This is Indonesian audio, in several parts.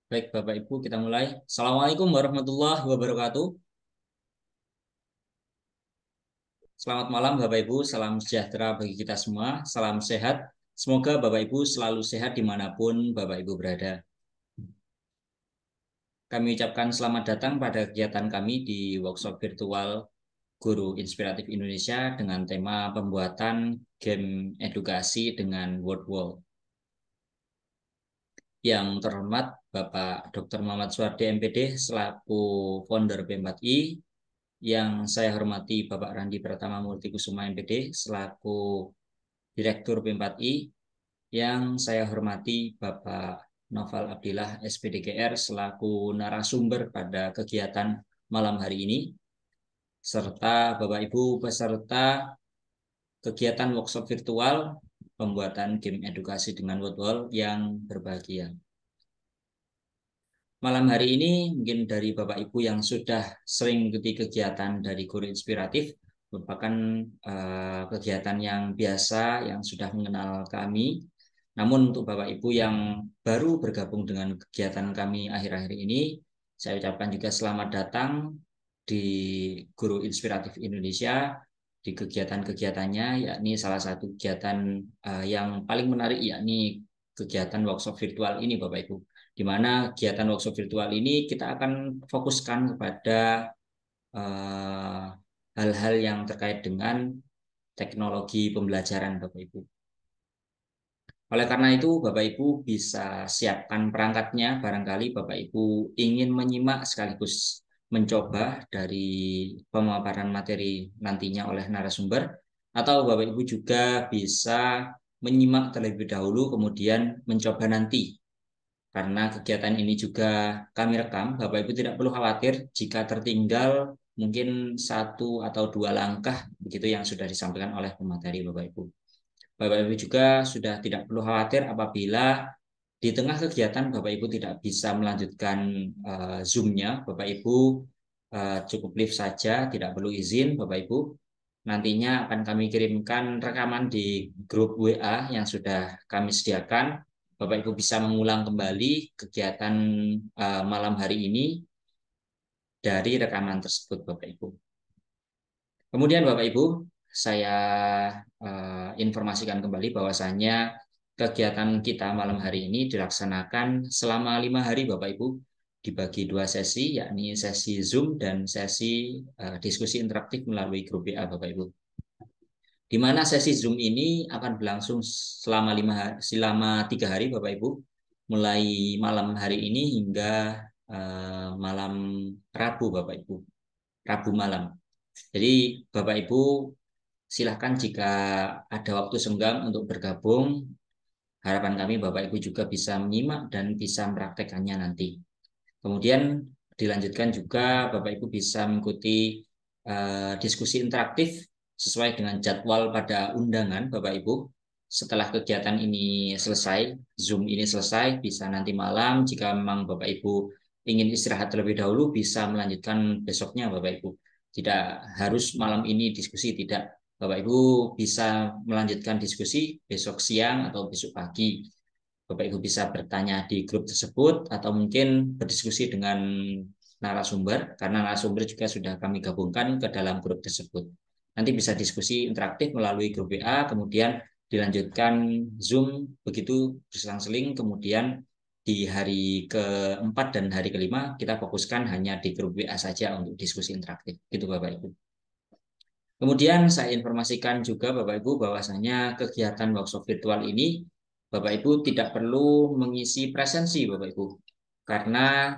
Baik, Bapak Ibu, kita mulai. Assalamualaikum warahmatullahi wabarakatuh. Selamat malam, Bapak Ibu. Salam sejahtera bagi kita semua. Salam sehat. Semoga Bapak Ibu selalu sehat dimanapun Bapak Ibu berada. Kami ucapkan selamat datang pada kegiatan kami di workshop virtual Guru Inspiratif Indonesia dengan tema pembuatan game edukasi dengan Word Wall. Yang terhormat Bapak Dr. Muhammad Suwardi MPD selaku founder B4I, yang saya hormati Bapak Randi Pratama Multikusuma MPD selaku Direktur B4I, yang saya hormati Bapak Noval Abdillah SPDGR selaku narasumber pada kegiatan malam hari ini, serta Bapak Ibu peserta kegiatan workshop virtual pembuatan game edukasi dengan Wordwall yang berbahagia. Malam hari ini mungkin dari Bapak Ibu yang sudah sering mengikuti kegiatan dari Guru Inspiratif, merupakan kegiatan yang biasa, yang sudah mengenal kami. Namun untuk Bapak Ibu yang baru bergabung dengan kegiatan kami akhir-akhir ini, saya ucapkan juga selamat datang di Guru Inspiratif Indonesia, di kegiatan-kegiatannya, yakni salah satu kegiatan yang paling menarik, yakni kegiatan workshop virtual ini, Bapak Ibu, di mana kegiatan workshop virtual ini kita akan fokuskan kepada hal-hal yang terkait dengan teknologi pembelajaran, Bapak Ibu. Oleh karena itu, Bapak Ibu bisa siapkan perangkatnya, barangkali Bapak Ibu ingin menyimak sekaligus mencoba dari pemaparan materi nantinya oleh narasumber, atau Bapak Ibu juga bisa menyimak terlebih dahulu kemudian mencoba nanti. Karena kegiatan ini juga kami rekam, Bapak Ibu tidak perlu khawatir jika tertinggal mungkin satu atau dua langkah begitu yang sudah disampaikan oleh pemateri, Bapak Ibu. Bapak Ibu juga sudah tidak perlu khawatir apabila di tengah kegiatan Bapak Ibu tidak bisa melanjutkan Zoom-nya. Bapak Ibu cukup live saja, tidak perlu izin, Bapak Ibu. Nantinya akan kami kirimkan rekaman di grup WA yang sudah kami sediakan. Bapak Ibu bisa mengulang kembali kegiatan malam hari ini dari rekaman tersebut, Bapak Ibu. Kemudian Bapak Ibu, saya informasikan kembali bahwasannya kegiatan kita malam hari ini dilaksanakan selama 5 hari, Bapak Ibu, dibagi 2 sesi, yakni sesi Zoom dan sesi diskusi interaktif melalui grup WA, Bapak Ibu. Di mana sesi Zoom ini akan berlangsung selama 3 hari, Bapak Ibu, mulai malam hari ini hingga malam Rabu, Bapak Ibu, Rabu malam. Jadi Bapak Ibu silahkan jika ada waktu senggang untuk bergabung. Harapan kami Bapak Ibu juga bisa menyimak dan bisa mempraktekannya nanti. Kemudian dilanjutkan juga Bapak Ibu bisa mengikuti diskusi interaktif sesuai dengan jadwal pada undangan, Bapak Ibu. Setelah kegiatan ini selesai, Zoom ini selesai, bisa nanti malam jika memang Bapak Ibu ingin istirahat terlebih dahulu, bisa melanjutkan besoknya, Bapak Ibu. Tidak harus malam ini diskusi, tidak. Bapak Ibu bisa melanjutkan diskusi besok siang atau besok pagi. Bapak Ibu bisa bertanya di grup tersebut atau mungkin berdiskusi dengan narasumber, karena narasumber juga sudah kami gabungkan ke dalam grup tersebut. Nanti bisa diskusi interaktif melalui grup WA, kemudian dilanjutkan Zoom, begitu berselang-seling, kemudian di hari keempat dan hari kelima kita fokuskan hanya di grup WA saja untuk diskusi interaktif. Gitu Bapak Ibu. Kemudian saya informasikan juga Bapak Ibu bahwasanya kegiatan workshop virtual ini Bapak Ibu tidak perlu mengisi presensi, Bapak Ibu, karena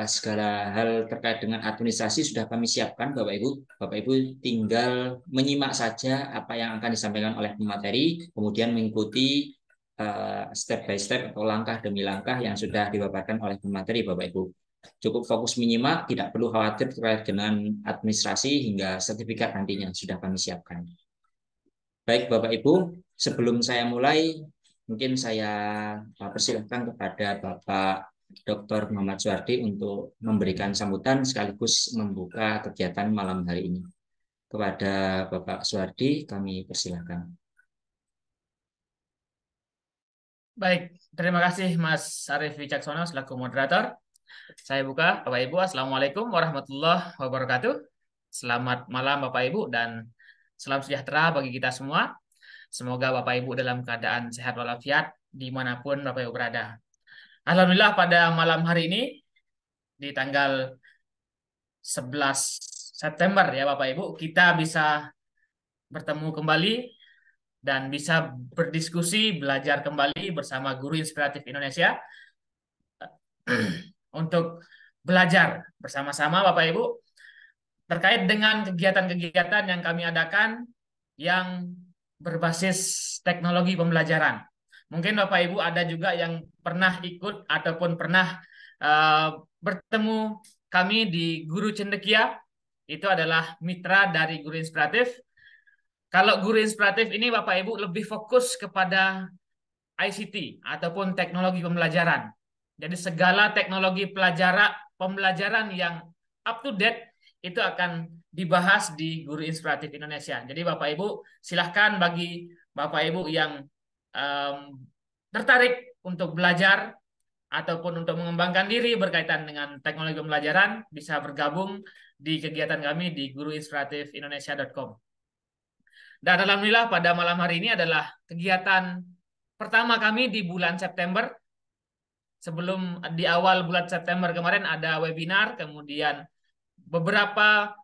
segala hal terkait dengan administrasi sudah kami siapkan, Bapak Ibu. Bapak Ibu tinggal menyimak saja apa yang akan disampaikan oleh pemateri, kemudian mengikuti step by step atau langkah demi langkah yang sudah dipaparkan oleh pemateri, Bapak Ibu. Cukup fokus menyimak, tidak perlu khawatir terkait dengan administrasi hingga sertifikat nantinya sudah kami siapkan. Baik Bapak Ibu, sebelum saya mulai, mungkin saya persilahkan kepada Bapak Dr. Muhammad Suwardi untuk memberikan sambutan sekaligus membuka kegiatan malam hari ini. Kepada Bapak Suwardi, kami persilahkan. Baik, terima kasih Mas Arif Wicaksono selaku moderator. Saya buka, Bapak Ibu, Assalamualaikum warahmatullahi wabarakatuh. Selamat malam Bapak Ibu dan salam sejahtera bagi kita semua. Semoga Bapak Ibu dalam keadaan sehat walafiat dimanapun Bapak Ibu berada. Alhamdulillah pada malam hari ini di tanggal 11 September ya Bapak Ibu, kita bisa bertemu kembali dan bisa berdiskusi, belajar kembali bersama Guru Inspiratif Indonesia untuk belajar bersama-sama Bapak Ibu terkait dengan kegiatan-kegiatan yang kami adakan yang berbasis teknologi pembelajaran. Mungkin Bapak Ibu ada juga yang pernah ikut ataupun pernah uh, bertemu kami di Guru Cendekia, itu adalah mitra dari Guru Inspiratif. Kalau Guru Inspiratif ini Bapak Ibu lebih fokus kepada ICT ataupun teknologi pembelajaran. Jadi segala teknologi pembelajaran yang up to date itu akan dibahas di Guru Inspiratif Indonesia. Jadi Bapak Ibu silahkan bagi Bapak Ibu yang um, tertarik untuk belajar ataupun untuk mengembangkan diri berkaitan dengan teknologi pembelajaran bisa bergabung di kegiatan kami di guruinspiratifIndonesia.com. Dan alhamdulillah pada malam hari ini adalah kegiatan pertama kami di bulan September. Sebelum di awal bulan September kemarin ada webinar, kemudian beberapa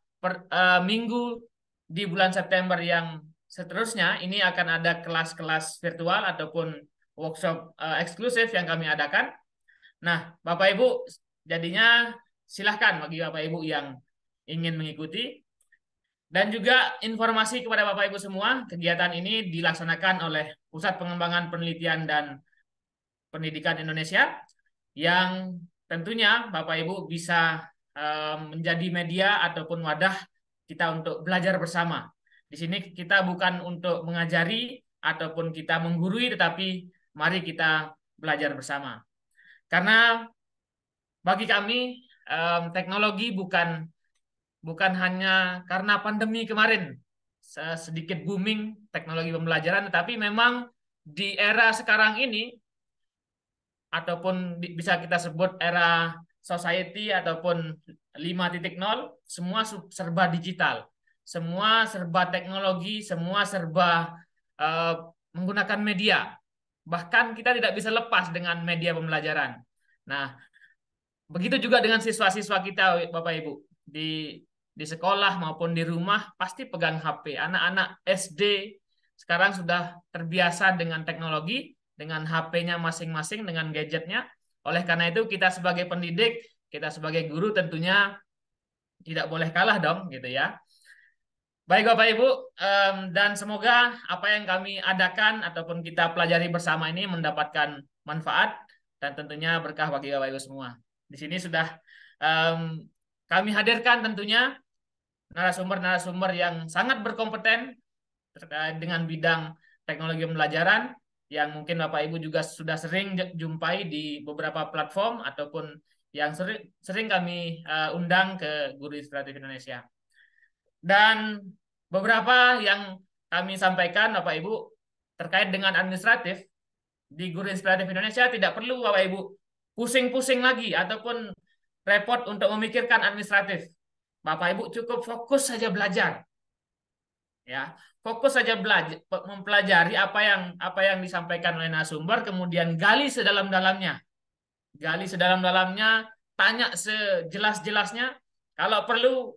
minggu di bulan September yang seterusnya ini akan ada kelas-kelas virtual ataupun workshop eksklusif yang kami adakan. Nah, Bapak Ibu, jadinya silahkan bagi Bapak Ibu yang ingin mengikuti. Dan juga informasi kepada Bapak Ibu semua, kegiatan ini dilaksanakan oleh Pusat Pengembangan Penelitian dan Pendidikan Indonesia yang tentunya Bapak Ibu bisa menjadi media ataupun wadah kita untuk belajar bersama. Di sini kita bukan untuk mengajari ataupun kita menggurui, tetapi mari kita belajar bersama. Karena bagi kami teknologi bukan hanya karena pandemi kemarin sedikit booming teknologi pembelajaran, tetapi memang di era sekarang ini ataupun bisa kita sebut era society ataupun 5.0, semua serba digital, semua serba teknologi, semua serba uh, menggunakan media. Bahkan kita tidak bisa lepas dengan media pembelajaran. Nah, begitu juga dengan siswa-siswa kita, Bapak Ibu, di sekolah maupun di rumah pasti pegang HP. Anak-anak SD sekarang sudah terbiasa dengan teknologi, dengan HP-nya masing-masing, dengan gadgetnya. Oleh karena itu kita sebagai pendidik, kita sebagai guru tentunya tidak boleh kalah dong, gitu ya. Baik Bapak Ibu, dan semoga apa yang kami adakan ataupun kita pelajari bersama ini mendapatkan manfaat dan tentunya berkah bagi Bapak Ibu semua. Di sini sudah kami hadirkan tentunya narasumber-narasumber yang sangat berkompeten terkait dengan bidang teknologi pembelajaran yang mungkin Bapak Ibu juga sudah sering jumpai di beberapa platform ataupun yang sering kami undang ke Guru Inspiratif Indonesia. Dan beberapa yang kami sampaikan Bapak Ibu terkait dengan administratif di Guru Inspiratif Indonesia tidak perlu Bapak Ibu pusing-pusing lagi ataupun repot untuk memikirkan administratif. Bapak Ibu cukup fokus saja belajar. Ya, fokus saja belajar mempelajari apa yang disampaikan oleh narasumber, kemudian gali sedalam-dalamnya. Gali sedalam-dalamnya, tanya sejelas-jelasnya. Kalau perlu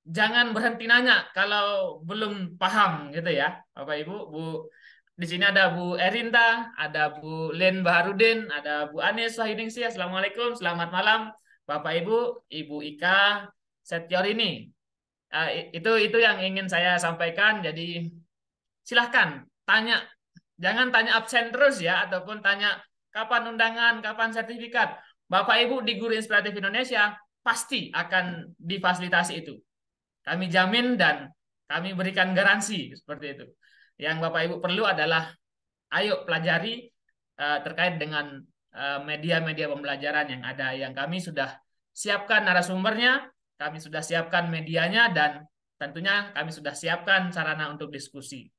jangan berhenti nanya kalau belum paham gitu ya, Bapak Ibu. Di sini ada Bu Erinta, ada Bu Len Baharudin, ada Bu Anis Wahyuningsi. Assalamualaikum, selamat malam, Bapak Ibu, Ibu Ika Setiorini. Itu yang ingin saya sampaikan. Jadi silahkan tanya, jangan tanya absen terus ya, ataupun tanya kapan undangan, kapan sertifikat. Bapak Ibu di Guru Inspiratif Indonesia pasti akan difasilitasi itu. Kami jamin dan kami berikan garansi seperti itu. Yang Bapak Ibu perlu adalah ayo pelajari terkait dengan media-media pembelajaran yang ada, yang kami sudah siapkan narasumbernya, kami sudah siapkan medianya, dan tentunya kami sudah siapkan sarana untuk diskusi.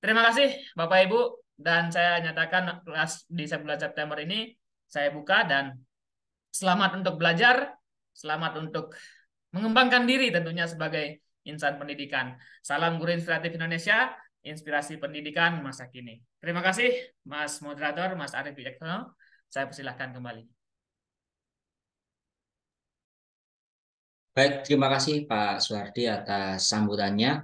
Terima kasih Bapak Ibu. dan saya nyatakan kelas di bulan September ini saya buka, dan selamat untuk belajar, selamat untuk mengembangkan diri tentunya sebagai insan pendidikan. Salam Guru Inspiratif Indonesia, inspirasi pendidikan masa kini. Terima kasih Mas Moderator, Mas Arief Wicaksono. Saya persilahkan kembali. Baik, terima kasih Pak Suhardi atas sambutannya.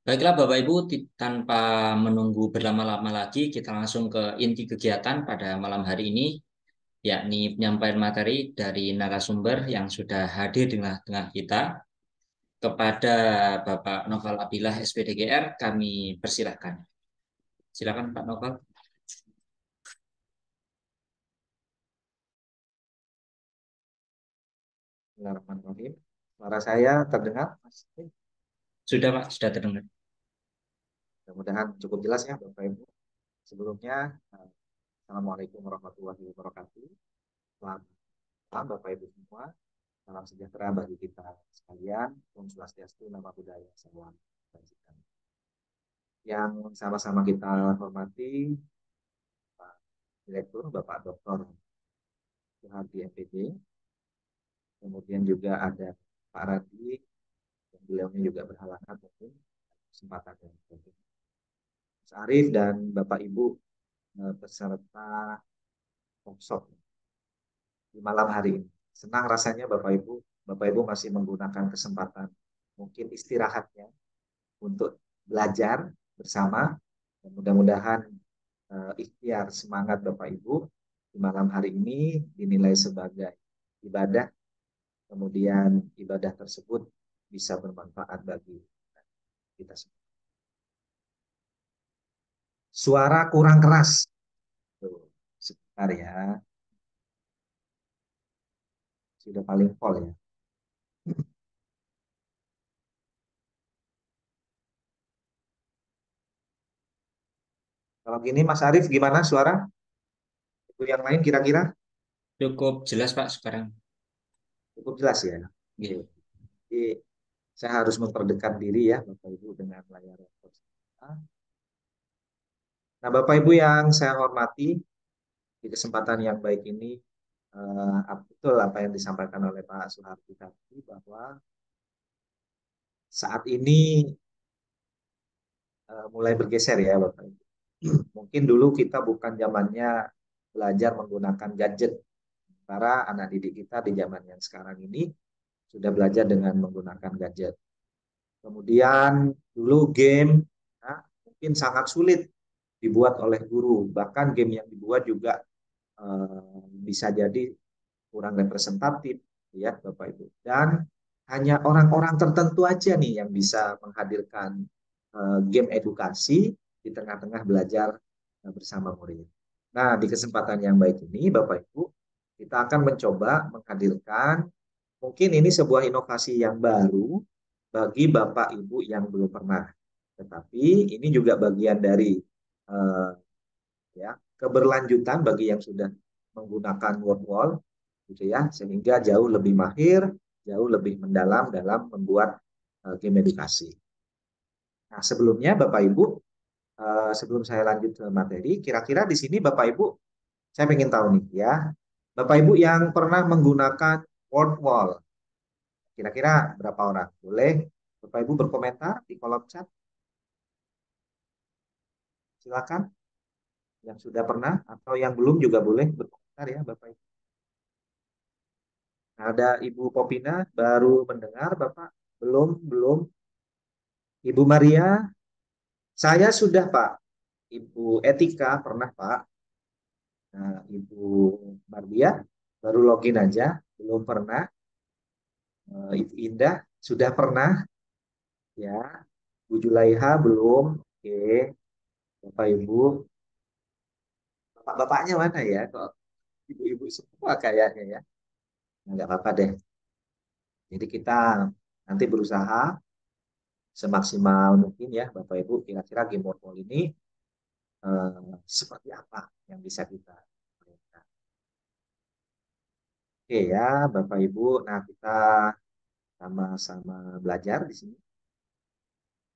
Baiklah Bapak Ibu, tanpa menunggu berlama-lama lagi, kita langsung ke inti kegiatan pada malam hari ini, yakni penyampaian materi dari narasumber yang sudah hadir di tengah-tengah kita. Kepada Bapak Noval Abilah SPDGR, kami persilahkan. Silakan Pak Noval. Bismillahirrahmanirrahim. Suara saya terdengar, Mas? Sudah Pak, sudah terdengar. Mudah-mudahan cukup jelas ya, Bapak Ibu. Sebelumnya, Assalamualaikum warahmatullahi wabarakatuh. Selamat malam, Bapak Ibu semua. Salam sejahtera bagi kita sekalian. Om Swastiastu, Namo Buddhaya, Salam Kebajikan. Yang sama-sama kita hormati, Pak Direktur, Bapak Dr. Suhardi MPD. Kemudian juga ada Pak Radi, yang beliaunya juga berhalangan mungkin kesempatan yang penting. Mas Arief dan Bapak Ibu peserta workshop di malam hari ini. Senang rasanya Bapak Ibu masih menggunakan kesempatan mungkin istirahatnya untuk belajar bersama. Dan mudah-mudahan ikhtiar semangat Bapak Ibu di malam hari ini dinilai sebagai ibadah. Kemudian ibadah tersebut bisa bermanfaat bagi kita semua. Suara kurang keras. Tuh, sebentar ya. Sudah paling full ya. Kalau gini Mas Arief gimana suara? Itu yang lain kira-kira? Cukup jelas Pak sekarang. Cukup jelas ya. Ya. Jadi saya harus memperdekat diri ya Bapak Ibu dengan layar laptop saya. Nah Bapak Ibu yang saya hormati, di kesempatan yang baik ini betul apa yang disampaikan oleh Pak Suhardi tadi, bahwa saat ini mulai bergeser ya Bapak Ibu. Mungkin dulu kita bukan zamannya belajar menggunakan gadget. Para anak didik kita di zaman yang sekarang ini sudah belajar dengan menggunakan gadget. Kemudian dulu game mungkin sangat sulit dibuat oleh guru. Bahkan game yang dibuat juga bisa jadi kurang representatif ya Bapak Ibu. Dan hanya orang-orang tertentu aja nih yang bisa menghadirkan game edukasi di tengah-tengah belajar bersama murid. Nah, di kesempatan yang baik ini Bapak Ibu, kita akan mencoba menghadirkan mungkin ini sebuah inovasi yang baru bagi Bapak Ibu yang belum pernah. Tetapi ini juga bagian dari ya keberlanjutan bagi yang sudah menggunakan word wall gitu ya, sehingga jauh lebih mahir, jauh lebih mendalam dalam membuat game edukasi. Nah, sebelumnya Bapak Ibu, sebelum saya lanjut ke materi, kira-kira di sini Bapak Ibu, saya ingin tahu nih ya, Bapak Ibu yang pernah menggunakan word wall, kira-kira berapa orang? Boleh Bapak Ibu berkomentar di kolom chat. Silakan. Yang sudah pernah atau yang belum juga boleh berkomentar ya Bapak Ibu. Ada Ibu Popina baru mendengar Bapak? Belum, belum. Ibu Maria, saya sudah Pak. Ibu Etika pernah Pak. Nah, Ibu Mardia baru login aja, belum pernah. Ibu Indah sudah pernah ya. Bu Julaiha belum. Oke, Bapak Ibu. Bapak-bapaknya mana ya? Kok ibu-ibu semua kayaknya ya. Nah, nggak apa-apa deh. Jadi kita nanti berusaha semaksimal mungkin ya Bapak Ibu, kira-kira game workflow ini seperti apa yang bisa kita lakukan. Oke ya Bapak Ibu, nah kita sama-sama belajar di sini.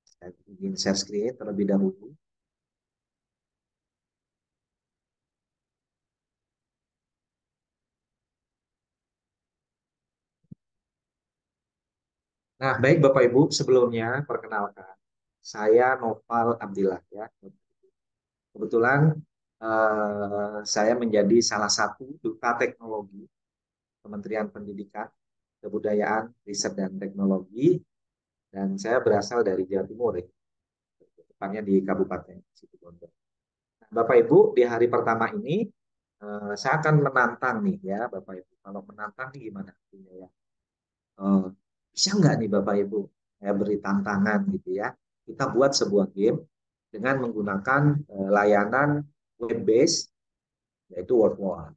Saya ingin share screen terlebih dahulu. Nah, baik Bapak Ibu, sebelumnya perkenalkan, saya Noval Abdillah ya. Kebetulan saya menjadi salah satu duta teknologi Kementerian Pendidikan, Kebudayaan, Riset dan Teknologi, dan saya berasal dari Jawa Timur ya, tepatnya di Kabupaten Situbondo. Nah, Bapak Ibu, di hari pertama ini saya akan menantang nih ya Bapak Ibu. Kalau menantang nih gimana artinya ya? Eh, Bisa nggak nih Bapak Ibu saya beri tantangan gitu ya. Kita buat sebuah game dengan menggunakan layanan web based yaitu WordWall.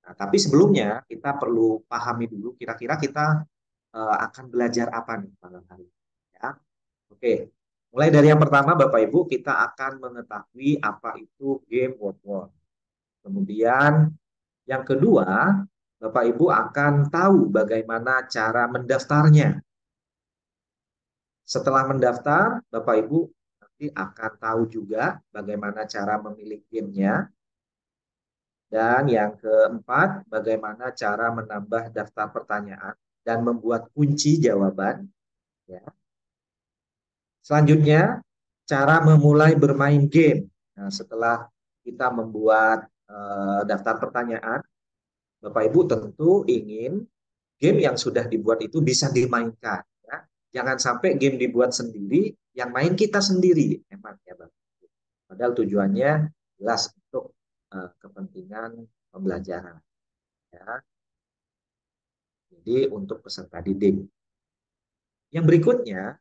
Nah, tapi sebelumnya kita perlu pahami dulu kira-kira kita akan belajar apa nih malam hari ini ya. Oke. Mulai dari yang pertama Bapak Ibu kita akan mengetahui apa itu game WordWall. Kemudian yang kedua Bapak Ibu akan tahu bagaimana cara mendaftarnya. Setelah mendaftar, Bapak Ibu nanti akan tahu juga bagaimana cara memilih gamenya. Dan yang keempat, bagaimana cara menambah daftar pertanyaan dan membuat kunci jawaban. Ya. Selanjutnya, cara memulai bermain game. Nah, setelah kita membuat daftar pertanyaan, Bapak Ibu tentu ingin game yang sudah dibuat itu bisa dimainkan. Ya. Jangan sampai game dibuat sendiri, yang main kita sendiri. Emang ya, Bapak. Padahal tujuannya jelas untuk kepentingan pembelajaran. Ya. Jadi untuk peserta didik. Yang berikutnya,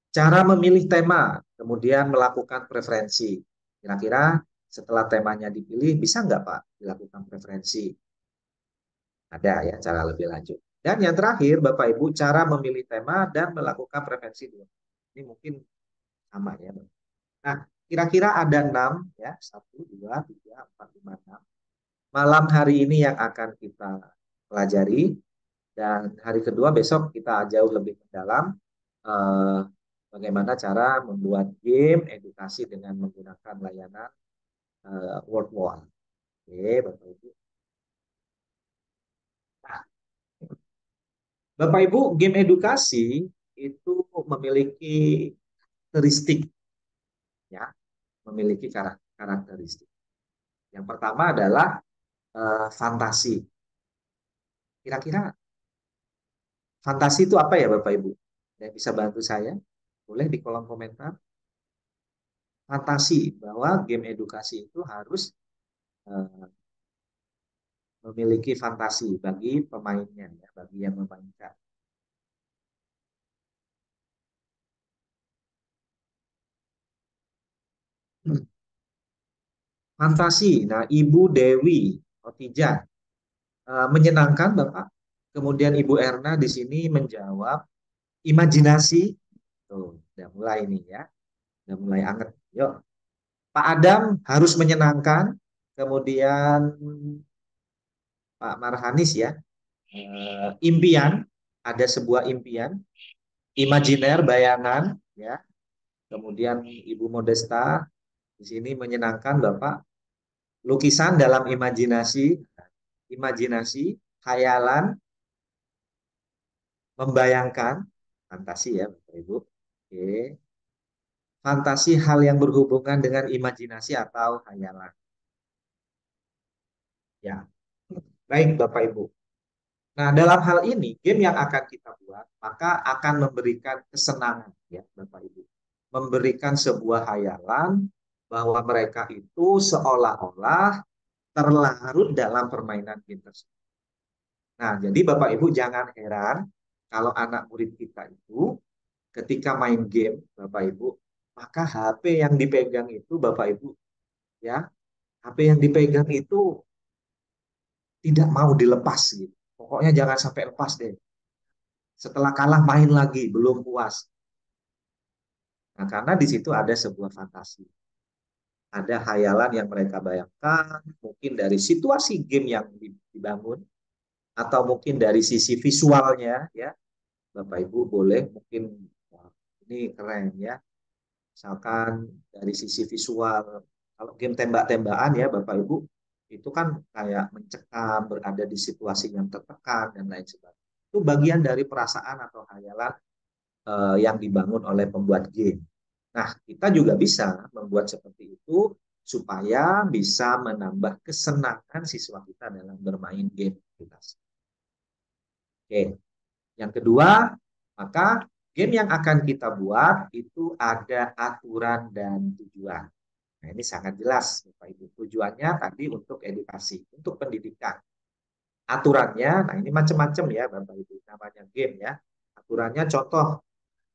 cara memilih tema, kemudian melakukan preferensi. Kira-kira setelah temanya dipilih, bisa nggak Pak dilakukan preferensi? Ada ya cara lebih lanjut. Dan yang terakhir, Bapak Ibu, cara memilih tema dan melakukan preferensi. Ini mungkin sama ya. Nah, kira-kira ada 6 ya, 1, 2, 3, 4, 5, 6. Malam hari ini yang akan kita pelajari dan hari kedua besok kita jauh lebih mendalam eh, bagaimana cara membuat game edukasi dengan menggunakan layanan WordWall. Oke, Bapak Ibu. Nah, Bapak Ibu, game edukasi itu memiliki karakteristik ya, memiliki karakteristik. Yang pertama adalah fantasi. Kira-kira fantasi itu apa ya Bapak Ibu? Yang bisa bantu saya? Boleh di kolom komentar. Fantasi bahwa game edukasi itu harus uh, memiliki fantasi bagi pemainnya, ya, bagi yang memainkan. Fantasi. Nah, Ibu Dewi Otija menyenangkan Bapak. Kemudian Ibu Erna di sini menjawab imajinasi. Tuh, udah mulai nih ya. Udah mulai anget. Yuk. Pak Adam harus menyenangkan. Kemudian Pak Marhanis ya. Impian, ada sebuah impian, imajiner, bayangan, ya. Kemudian Ibu Modesta di sini menyenangkan Bapak, lukisan dalam imajinasi, imajinasi, khayalan, membayangkan, fantasi ya Bapak Ibu. Oke. Fantasi hal yang berhubungan dengan imajinasi atau khayalan. Ya. Baik Bapak Ibu. Nah, dalam hal ini, game yang akan kita buat, maka akan memberikan kesenangan, ya, Bapak Ibu. Memberikan sebuah hayalan bahwa mereka itu seolah-olah terlarut dalam permainan game tersebut. Nah, jadi Bapak Ibu jangan heran kalau anak murid kita itu ketika main game, Bapak Ibu, maka HP yang dipegang itu, Bapak Ibu, ya, HP yang dipegang itu tidak mau dilepas gitu. Pokoknya jangan sampai lepas deh. Setelah kalah main lagi, belum puas. Nah, karena di situ ada sebuah fantasi. Ada hayalan yang mereka bayangkan, mungkin dari situasi game yang dibangun, atau mungkin dari sisi visualnya, ya. Bapak Ibu boleh mungkin, wah, ini keren ya. Misalkan dari sisi visual, kalau game tembak-tembakan ya Bapak Ibu, itu kan kayak mencekam, berada di situasi yang tertekan, dan lain sebagainya. Itu bagian dari perasaan atau hayalan yang dibangun oleh pembuat game. Nah, kita juga bisa membuat seperti itu supaya bisa menambah kesenangan siswa kita dalam bermain game edukasi. Oke, yang kedua, maka game yang akan kita buat itu ada aturan dan tujuan. Nah, ini sangat jelas, Bapak Ibu. Tujuannya tadi untuk edukasi, untuk pendidikan. Aturannya, nah ini macam-macam ya, Bapak Ibu. Namanya game ya. Aturannya contoh,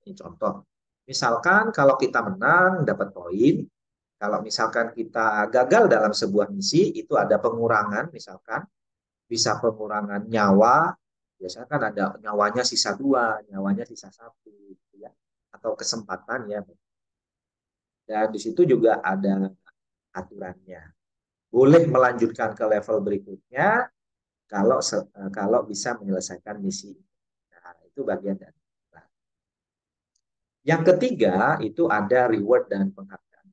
ini contoh. Misalkan kalau kita menang dapat poin, kalau misalkan kita gagal dalam sebuah misi itu ada pengurangan, misalkan bisa pengurangan nyawa, biasanya kan ada nyawanya sisa 2, nyawanya sisa 1, gitu ya, atau kesempatan ya. Dan di situ juga ada aturannya. Boleh melanjutkan ke level berikutnya kalau bisa menyelesaikan misi. Nah, itu bagian dari. Yang ketiga itu ada reward dan penghargaan.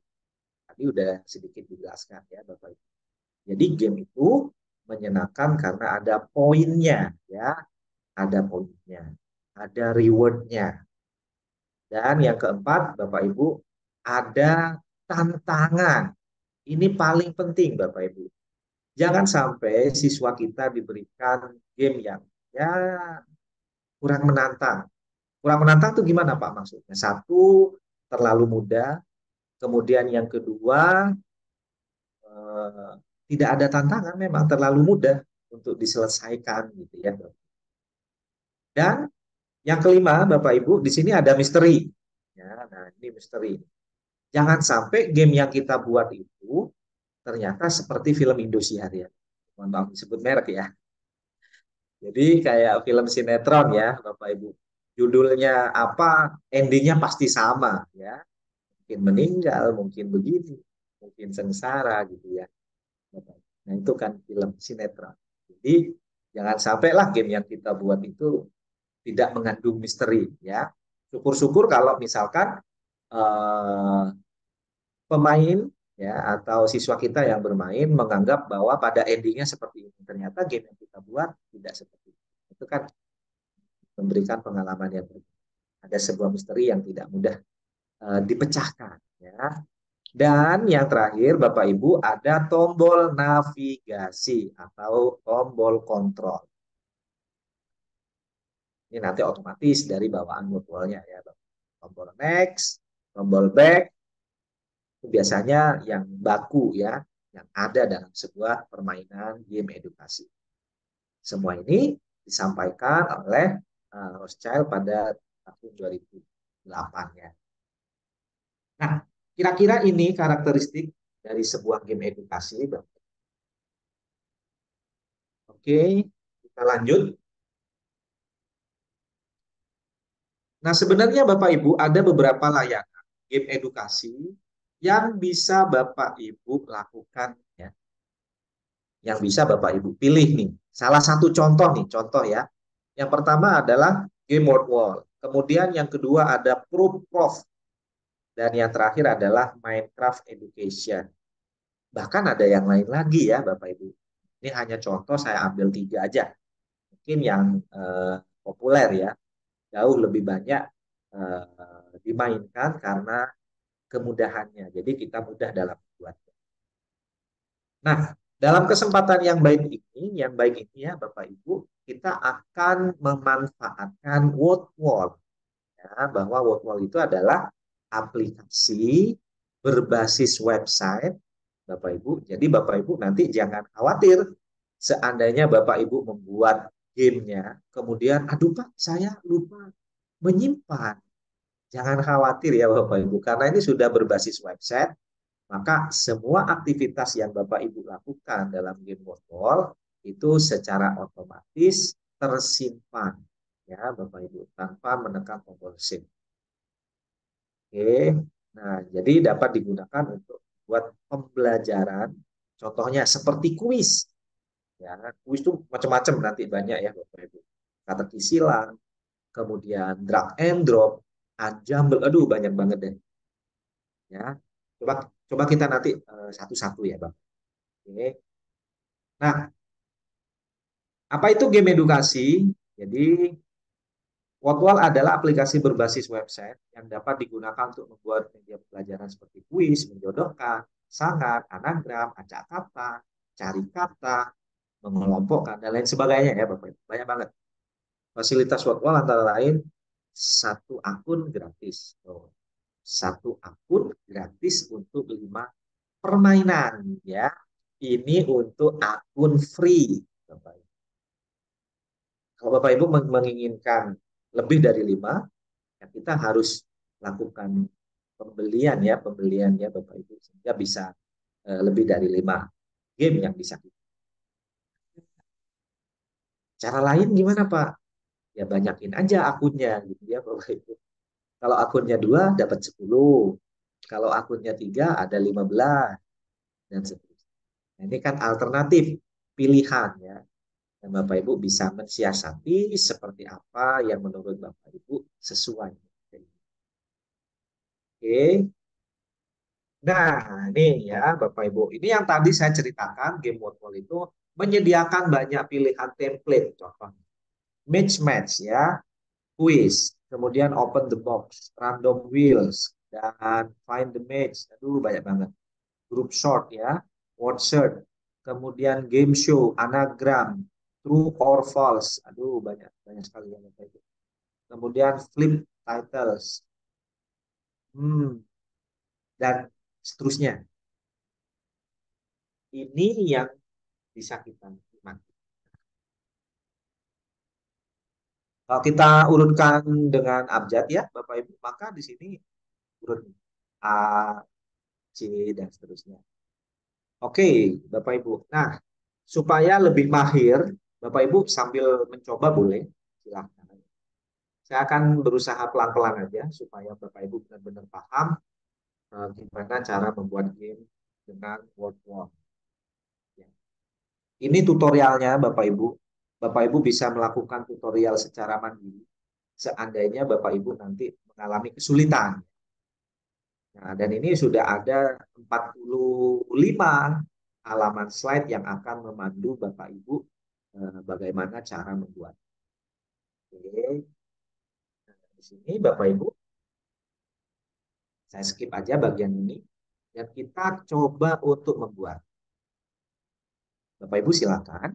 Tadi udah sedikit dijelaskan ya Bapak Ibu. Jadi game itu menyenangkan karena ada poinnya ya, ada poinnya, ada rewardnya. Dan yang keempat Bapak Ibu ada tantangan. Ini paling penting Bapak Ibu. Jangan sampai siswa kita diberikan game yang ya kurang menantang. Kurang menantang itu gimana Pak maksudnya? Satu, terlalu mudah. Kemudian yang kedua, eh, tidak ada tantangan, memang terlalu mudah untuk diselesaikan gitu ya. Dan yang kelima, Bapak Ibu, di sini ada misteri. Ya, nah ini misteri. Jangan sampai game yang kita buat itu ternyata seperti film Indosiar ya. Mohon maaf disebut merek ya. Jadi kayak film sinetron ya, Bapak Ibu. Judulnya apa, endingnya pasti sama ya. Mungkin meninggal, mungkin begini, mungkin sengsara gitu ya. Nah itu kan film sinetron. Jadi jangan sampailah game yang kita buat itu tidak mengandung misteri ya. Syukur-syukur kalau misalkan eh, pemain ya atau siswa kita yang bermain menganggap bahwa pada endingnya seperti ini. Ternyata game yang kita buat tidak seperti itu. Itu kan memberikan pengalaman yang berbeda. Ada sebuah misteri yang tidak mudah dipecahkan ya. Dan yang terakhir Bapak Ibu ada tombol navigasi atau tombol kontrol. Ini nanti otomatis dari bawaan modulnya ya. Tombol next, tombol back, itu biasanya yang baku ya, yang ada dalam sebuah permainan game edukasi. Semua ini disampaikan oleh Rothschild pada tahun 2008 ya. Nah, kira-kira ini karakteristik dari sebuah game edukasi. Oke, kita lanjut. Nah, sebenarnya Bapak Ibu ada beberapa layanan game edukasi yang bisa Bapak Ibu lakukan ya. Yang bisa Bapak Ibu pilih nih. Salah satu contoh nih, contoh ya. Yang pertama adalah Game World Wall. Kemudian yang kedua ada Prof. Dan yang terakhir adalah Minecraft Education. Bahkan ada yang lain lagi ya Bapak Ibu. Ini hanya contoh, saya ambil 3 aja. Mungkin yang populer ya. Jauh lebih banyak dimainkan karena kemudahannya. Jadi kita mudah dalam membuatnya. Nah, dalam kesempatan yang baik ini ya Bapak Ibu, kita akan memanfaatkan WordWall. Ya, bahwa WordWall itu adalah aplikasi berbasis website Bapak Ibu. Jadi Bapak Ibu nanti jangan khawatir seandainya Bapak Ibu membuat gamenya, kemudian aduh Pak, saya lupa menyimpan. Jangan khawatir ya Bapak Ibu, karena ini sudah berbasis website, maka semua aktivitas yang Bapak Ibu lakukan dalam game World itu secara otomatis tersimpan ya Bapak Ibu tanpa menekan tombol save. Oke, nah jadi dapat digunakan untuk buat pembelajaran, contohnya seperti kuis. Ya, kuis itu macam-macam nanti banyak ya Bapak Ibu. Teka-teki silang, kemudian drag and drop, unjumble, aduh banyak banget deh. Ya, coba coba kita nanti satu-satu ya Bang. Oke. Nah, apa itu game edukasi? Jadi Wordwall adalah aplikasi berbasis website yang dapat digunakan untuk membuat media pelajaran seperti kuis, menjodohkan, sangat, anagram, acak kata, cari kata, mengelompokkan, dan lain sebagainya ya Bapak Ibu. Banyak banget. Fasilitas Wordwall antara lain satu akun gratis. Satu akun gratis untuk 5 permainan ya. Ini untuk akun free. Kalau Bapak Ibu menginginkan lebih dari 5, ya kita harus lakukan pembelian ya Bapak Ibu sehingga bisa lebih dari 5 game yang bisa kita. Cara lain gimana Pak? Ya banyakin aja akunnya gitu ya Bapak Ibu. Kalau akunnya 2 dapat 10. Kalau akunnya 3 ada 15 dan seterusnya. Nah, ini kan alternatif pilihan ya. Dan Bapak Ibu bisa mensiasati seperti apa yang menurut Bapak Ibu sesuai. Oke. Nah, ini ya Bapak Ibu. Ini yang tadi saya ceritakan, game Wordwall itu menyediakan banyak pilihan template. Contohnya, match ya, quiz, kemudian open the box, random wheels, dan find the match. Aduh, banyak banget. Group short ya, word search, kemudian game show, anagram, true or false. Aduh, banyak sekali yang Bapak Ibu. Kemudian flip titles. Dan seterusnya. Ini yang bisa kita nikmati. Kalau kita urutkan dengan abjad ya, Bapak Ibu, maka di sini urut A, C, dan seterusnya. Oke, Bapak Ibu. Nah, supaya lebih mahir, Bapak Ibu sambil mencoba boleh, silahkan. Saya akan berusaha pelan-pelan aja supaya Bapak Ibu benar-benar paham gimana cara membuat game dengan word wall. Ini tutorialnya Bapak Ibu. Bapak Ibu bisa melakukan tutorial secara mandiri seandainya Bapak Ibu nanti mengalami kesulitan. Nah, dan ini sudah ada 45 halaman slide yang akan memandu Bapak Ibu bagaimana cara membuat. Oke. Nah, di sini Bapak Ibu, saya skip aja bagian ini dan kita coba untuk membuat. Bapak Ibu silakan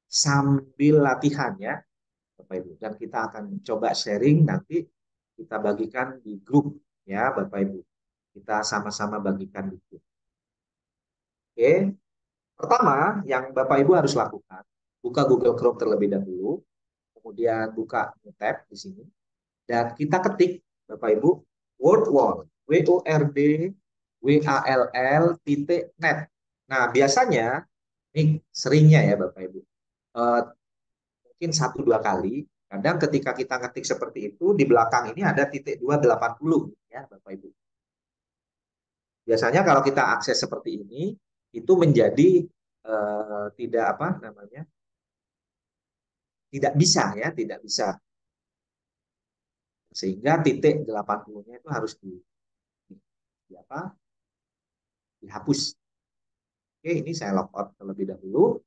sambil latihannya Bapak Ibu, dan kita akan coba sharing nanti kita bagikan di grup ya Bapak Ibu. Kita sama-sama bagikan di grup. Oke. Pertama yang Bapak Ibu harus lakukan, buka Google Chrome terlebih dahulu, kemudian buka tab di sini dan kita ketik Bapak Ibu Wordwall, WORDWALL.net. Nah, biasanya ini seringnya ya Bapak Ibu. Mungkin 1-2 kali. Kadang ketika kita ngetik seperti itu, di belakang ini ada titik 280 ya Bapak Ibu. Biasanya kalau kita akses seperti ini, itu menjadi tidak apa namanya, tidak bisa ya, tidak bisa. Sehingga titik 80-nya itu harus di apa? Dihapus. Oke, ini saya logout terlebih dahulu.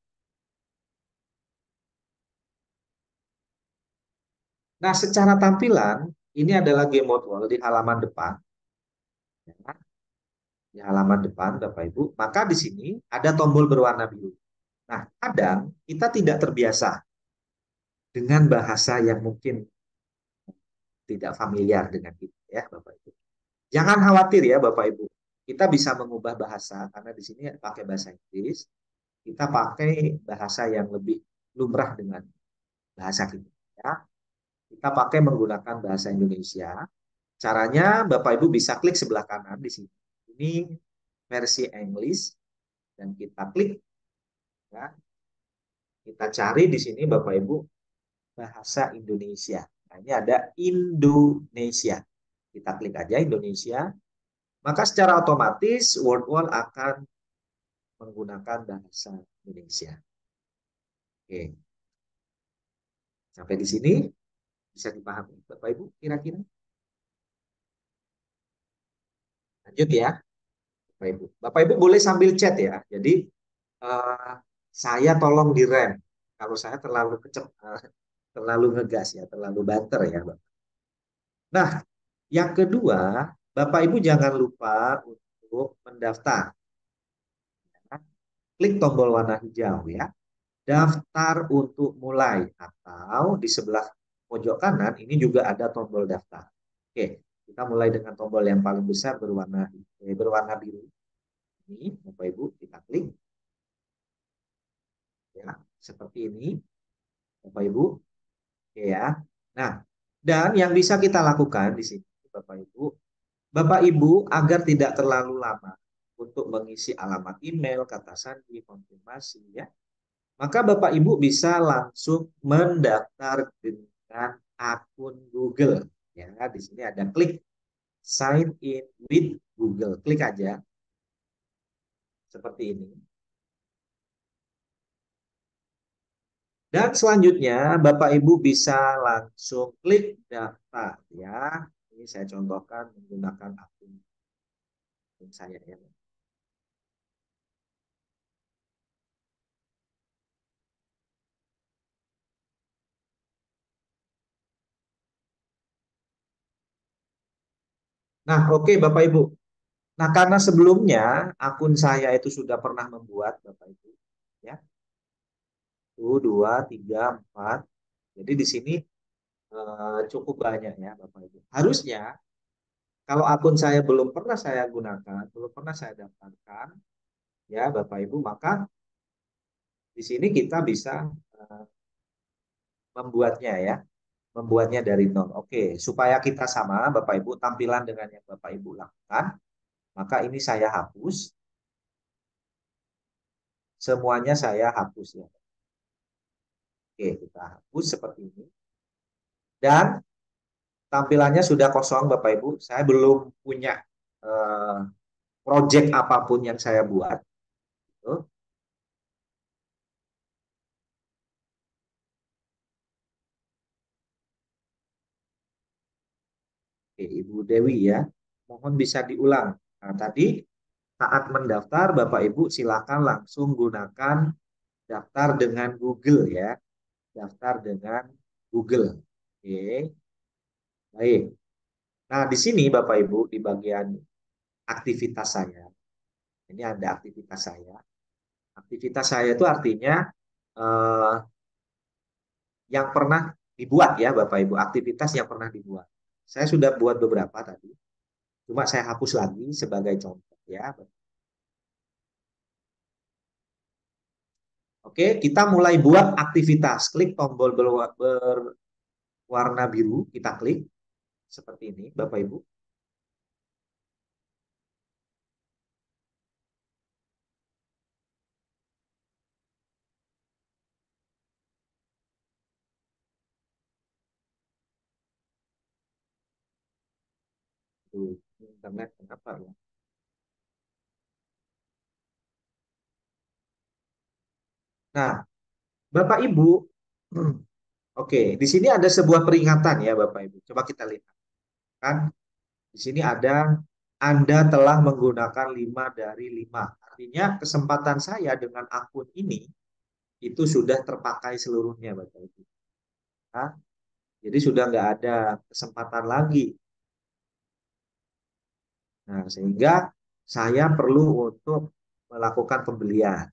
Nah, secara tampilan, ini adalah game mode wall di halaman depan. Ya, di halaman depan, Bapak Ibu. Maka di sini ada tombol berwarna biru. Nah, kadang kita tidak terbiasa dengan bahasa yang mungkin tidak familiar dengan kita, ya, Bapak Ibu. Jangan khawatir ya, Bapak Ibu. Kita bisa mengubah bahasa, karena di sini pakai bahasa Inggris. Kita pakai bahasa yang lebih lumrah dengan bahasa kita. Ya. Kita pakai menggunakan bahasa Indonesia. Caranya Bapak Ibu bisa klik sebelah kanan di sini. Ini versi English dan kita klik. Ya. Kita cari di sini Bapak Ibu bahasa Indonesia. Nah, ini ada Indonesia. Kita klik aja Indonesia. Maka secara otomatis Wordwall akan menggunakan bahasa Indonesia. Oke. Sampai di sini bisa dipahami Bapak Ibu kira-kira? Lanjut ya. Bapak Ibu. Bapak Ibu boleh sambil chat ya. Jadi saya tolong direm kalau saya terlalu terlalu ngegas ya, terlalu banter ya, Bapak. Nah, yang kedua, Bapak Ibu jangan lupa untuk mendaftar. Klik tombol warna hijau ya. Daftar untuk mulai, atau di sebelah pojok kanan ini juga ada tombol daftar. Oke, kita mulai dengan tombol yang paling besar berwarna biru. Ini Bapak Ibu kita klik ya, seperti ini Bapak Ibu. Oke ya. Nah, dan yang bisa kita lakukan di sini Bapak Ibu agar tidak terlalu lama untuk mengisi alamat email, kata sandi, konfirmasi ya. Maka Bapak Ibu bisa langsung mendaftar dengan akun Google. Ya, di sini ada klik sign in with Google. Klik aja seperti ini. Dan selanjutnya Bapak Ibu bisa langsung klik daftar ya. Ini saya contohkan menggunakan akun saya ya. Nah, oke Bapak Ibu. Nah, karena sebelumnya akun saya itu sudah pernah membuat Bapak Ibu ya. 1, 2, 3, 4. Jadi di sini cukup banyak ya Bapak Ibu. Harusnya kalau akun saya belum pernah saya gunakan, belum pernah saya daftarkan ya Bapak Ibu, maka di sini kita bisa eh, membuatnya ya, membuatnya dari nol. Oke, supaya kita sama Bapak Ibu tampilan dengan yang Bapak Ibu lakukan, maka ini saya hapus, semuanya saya hapus ya. Oke, kita hapus seperti ini. Dan tampilannya sudah kosong Bapak Ibu. Saya belum punya eh, project apapun yang saya buat. Gitu. Oke, Ibu Dewi ya. Mohon bisa diulang. Nah, tadi saat mendaftar Bapak Ibu silakan langsung gunakan daftar dengan Google ya. Daftar dengan Google. Oke, baik. Nah, di sini Bapak Ibu di bagian aktivitas saya. Ini ada aktivitas saya. Aktivitas saya itu artinya eh, yang pernah dibuat ya Bapak Ibu, aktivitas yang pernah dibuat. Saya sudah buat beberapa tadi, cuma saya hapus lagi sebagai contoh ya. Oke, kita mulai buat aktivitas. Klik tombol berwarna biru, kita klik seperti ini Bapak Ibu. Tuh, internet kenapa ya? Nah, Bapak Ibu, oke, di sini ada sebuah peringatan ya Bapak Ibu. Coba kita lihat. Kan di sini ada Anda telah menggunakan 5 dari 5. Artinya kesempatan saya dengan akun ini itu sudah terpakai seluruhnya Bapak Ibu. Nah, jadi sudah nggak ada kesempatan lagi. Nah, sehingga saya perlu untuk melakukan pembelian.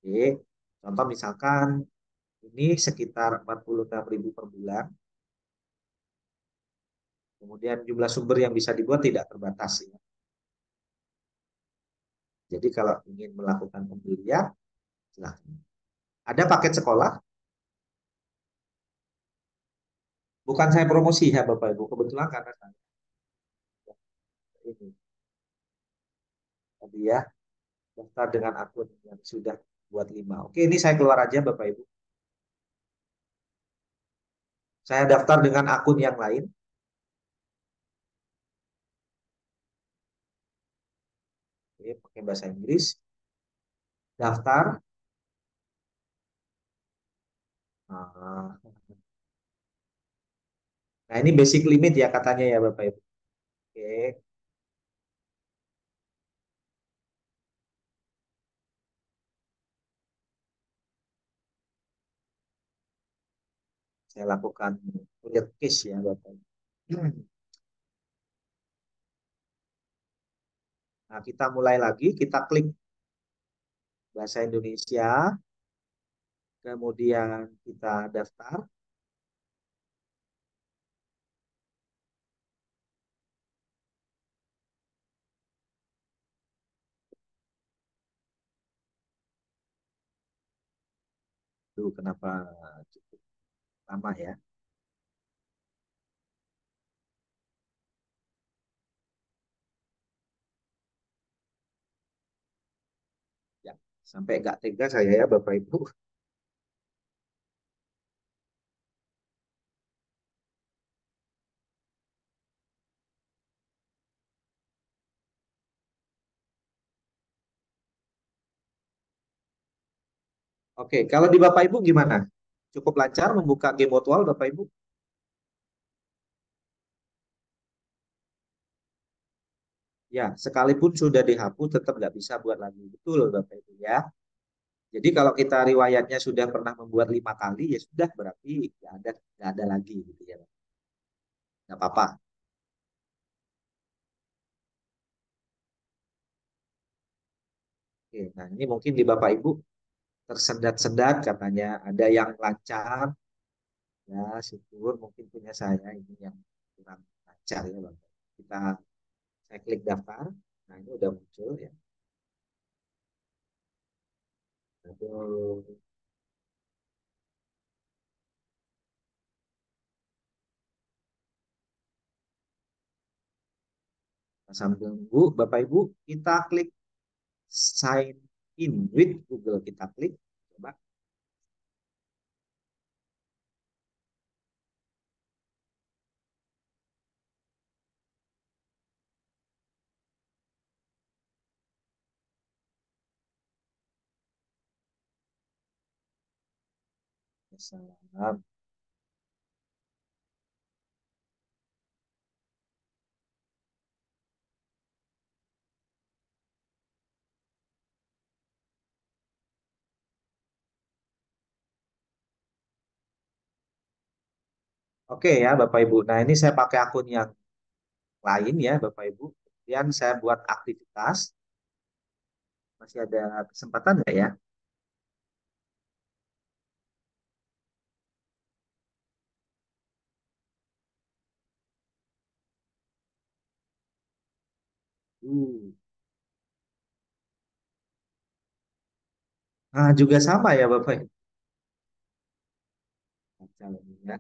Oke. Contoh misalkan ini sekitar 46.000 per bulan. Kemudian jumlah sumber yang bisa dibuat tidak terbatas ya. Jadi kalau ingin melakukan pembelian, silakan. Ada paket sekolah, bukan saya promosi ya Bapak Ibu. Kebetulan karena saya ini tadi ya daftar dengan akun yang sudah buat 5. Oke, ini saya keluar aja Bapak Ibu. Saya daftar dengan akun yang lain. Oke, pakai bahasa Inggris. Daftar. Nah, nah, ini basic limit ya katanya ya Bapak Ibu. Oke, saya lakukan lihat case ya Bapak Ibu. Nah, kita mulai lagi, kita klik bahasa Indonesia, kemudian kita daftar. Duh, kenapa cukup lama ya? Ya, sampai nggak tega saya ya Bapak Ibu. Oke, kalau di Bapak Ibu gimana? Cukup lancar membuka game virtual Bapak Ibu? Ya, sekalipun sudah dihapus tetap nggak bisa buat lagi. Betul Bapak Ibu ya. Jadi kalau kita riwayatnya sudah pernah membuat 5 kali, ya sudah berarti nggak ada lagi gitu ya. Nggak apa-apa. Oke, nah ini mungkin di Bapak Ibu tersendat-sendat katanya ada yang lancar, ya syukur mungkin punya saya ini yang kurang lancar ya Bapak. Saya klik daftar, nah ini udah muncul ya. Aduh, sambil nunggu Bapak Ibu kita klik sign in with Google, kita klik coba. Salam. Oke ya Bapak Ibu. Nah ini saya pakai akun yang lain ya Bapak Ibu. Kemudian saya buat aktivitas. Masih ada kesempatan nggak ya? Uh. Nah juga sama ya Bapak Ibu. Baca lagi ya.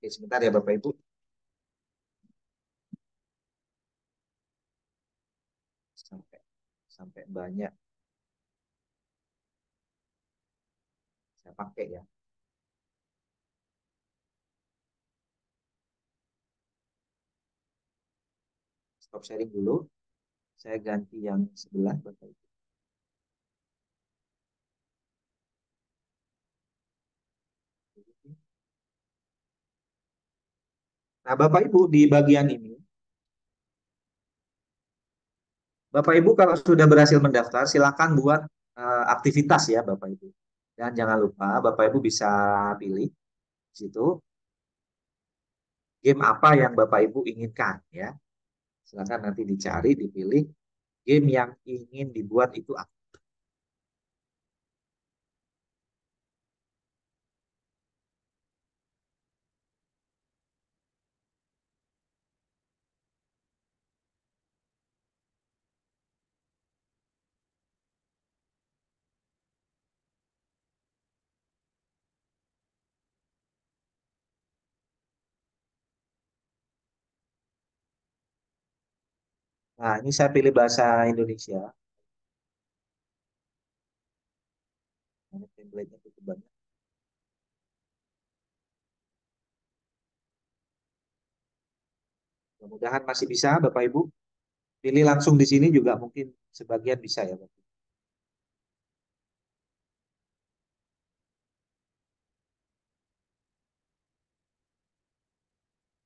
Oke, sebentar ya Bapak Ibu. Sampai sampai banyak saya pakai ya. Stop sharing dulu. Saya ganti yang sebelah Bapak Ibu. Nah Bapak Ibu di bagian ini, Bapak Ibu kalau sudah berhasil mendaftar, silakan buat aktivitas ya Bapak Ibu. Dan jangan lupa Bapak Ibu bisa pilih di situ game apa yang Bapak Ibu inginkan ya. Silakan nanti dicari, dipilih game yang ingin dibuat itu apa. Nah, ini saya pilih bahasa Indonesia. Ini template-nya cukup banyak. Mudah-mudahan masih bisa, Bapak Ibu. Pilih langsung di sini juga mungkin sebagian bisa ya, Bapak.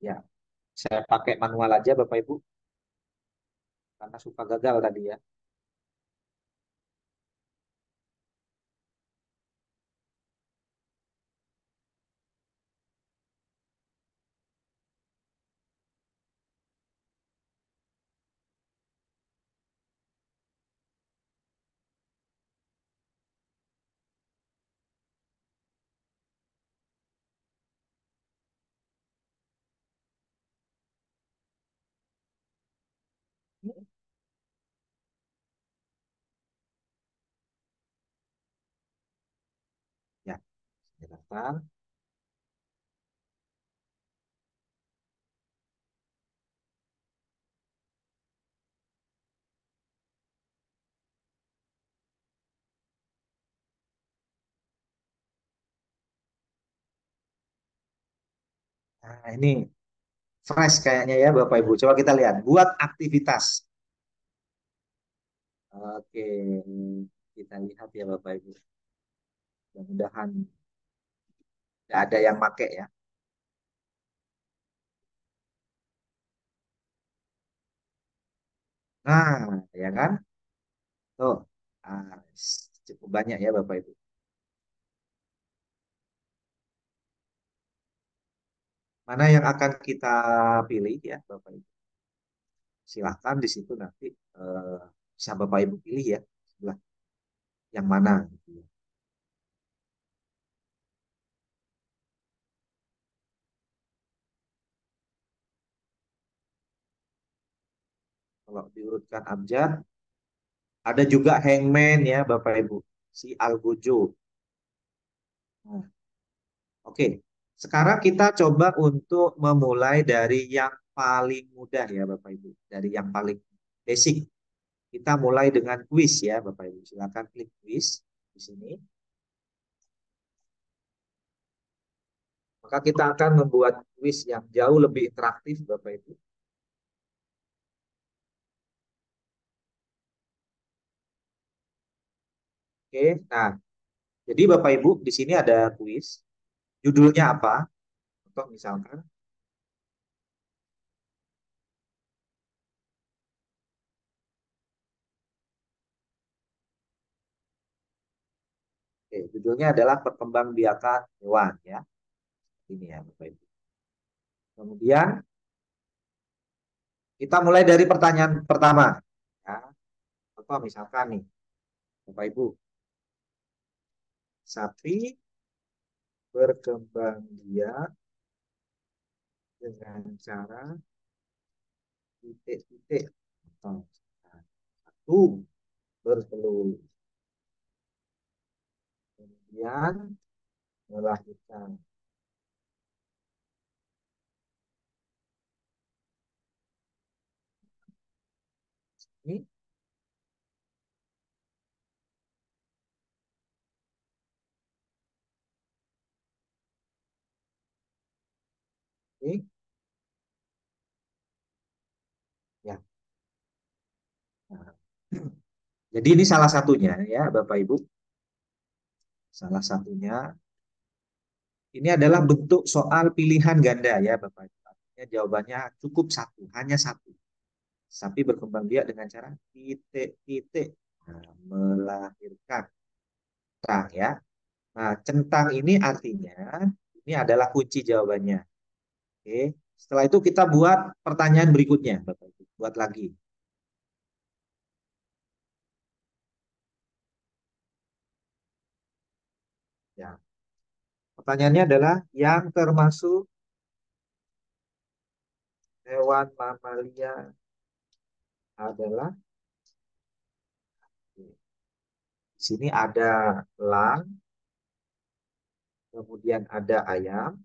Ya, saya pakai manual aja, Bapak Ibu, karena suka gagal tadi ya. Ya, saya daftar. Nah, ini fresh kayaknya ya, Bapak Ibu. Coba kita lihat. Buat aktivitas. Oke, kita lihat ya, Bapak Ibu. Mudah-mudahan nggak ada yang make ya. Nah, ya kan? Tuh, ah, cukup banyak ya, Bapak Ibu. Mana yang akan kita pilih ya, Bapak Ibu? Silahkan di situ nanti bisa Bapak Ibu pilih ya, sebelah yang mana gitu ya. Kalau diurutkan abjad, ada juga hangman ya, Bapak Ibu, si Algojo. Nah, oke, sekarang kita coba untuk memulai dari yang paling mudah ya, Bapak Ibu, dari yang paling basic. Kita mulai dengan kuis ya, Bapak Ibu. Silakan klik kuis di sini. Maka kita akan membuat kuis yang jauh lebih interaktif, Bapak Ibu. Oke, nah, jadi Bapak Ibu di sini ada kuis. Judulnya apa? Contoh misalkan, oke, judulnya adalah perkembangbiakan hewan ya. Ini ya, Bapak Ibu. Kemudian kita mulai dari pertanyaan pertama. Ya, contoh misalkan nih, Bapak Ibu, sapi berkembang biak dengan cara titik-titik. Contoh, satu bertelur, kemudian melahirkan. Ini, ini, ya. Nah, jadi ini salah satunya ya, Bapak Ibu. Salah satunya ini adalah bentuk soal pilihan ganda ya, Bapak Ibu. Artinya jawabannya cukup satu, hanya satu. Sapi berkembang biak dengan cara titik-titik. Nah, melahirkan centang ya. Nah, centang ini artinya ini adalah kunci jawabannya. Oke. Setelah itu kita buat pertanyaan berikutnya, Bapak Ibu. Buat lagi. Ya. Pertanyaannya adalah yang termasuk hewan mamalia adalah, di sini ada elang, kemudian ada ayam,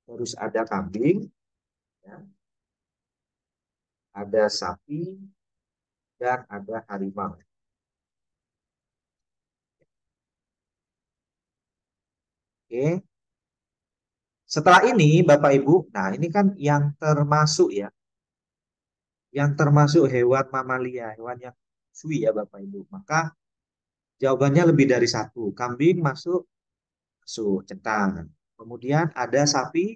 terus ada kambing, ya, ada sapi, dan ada harimau. Oke. Setelah ini, Bapak Ibu, nah ini kan yang termasuk ya, yang termasuk hewan mamalia, hewan yang sui ya Bapak Ibu. Maka jawabannya lebih dari satu. Kambing masuk, masuk, centang. Kemudian ada sapi,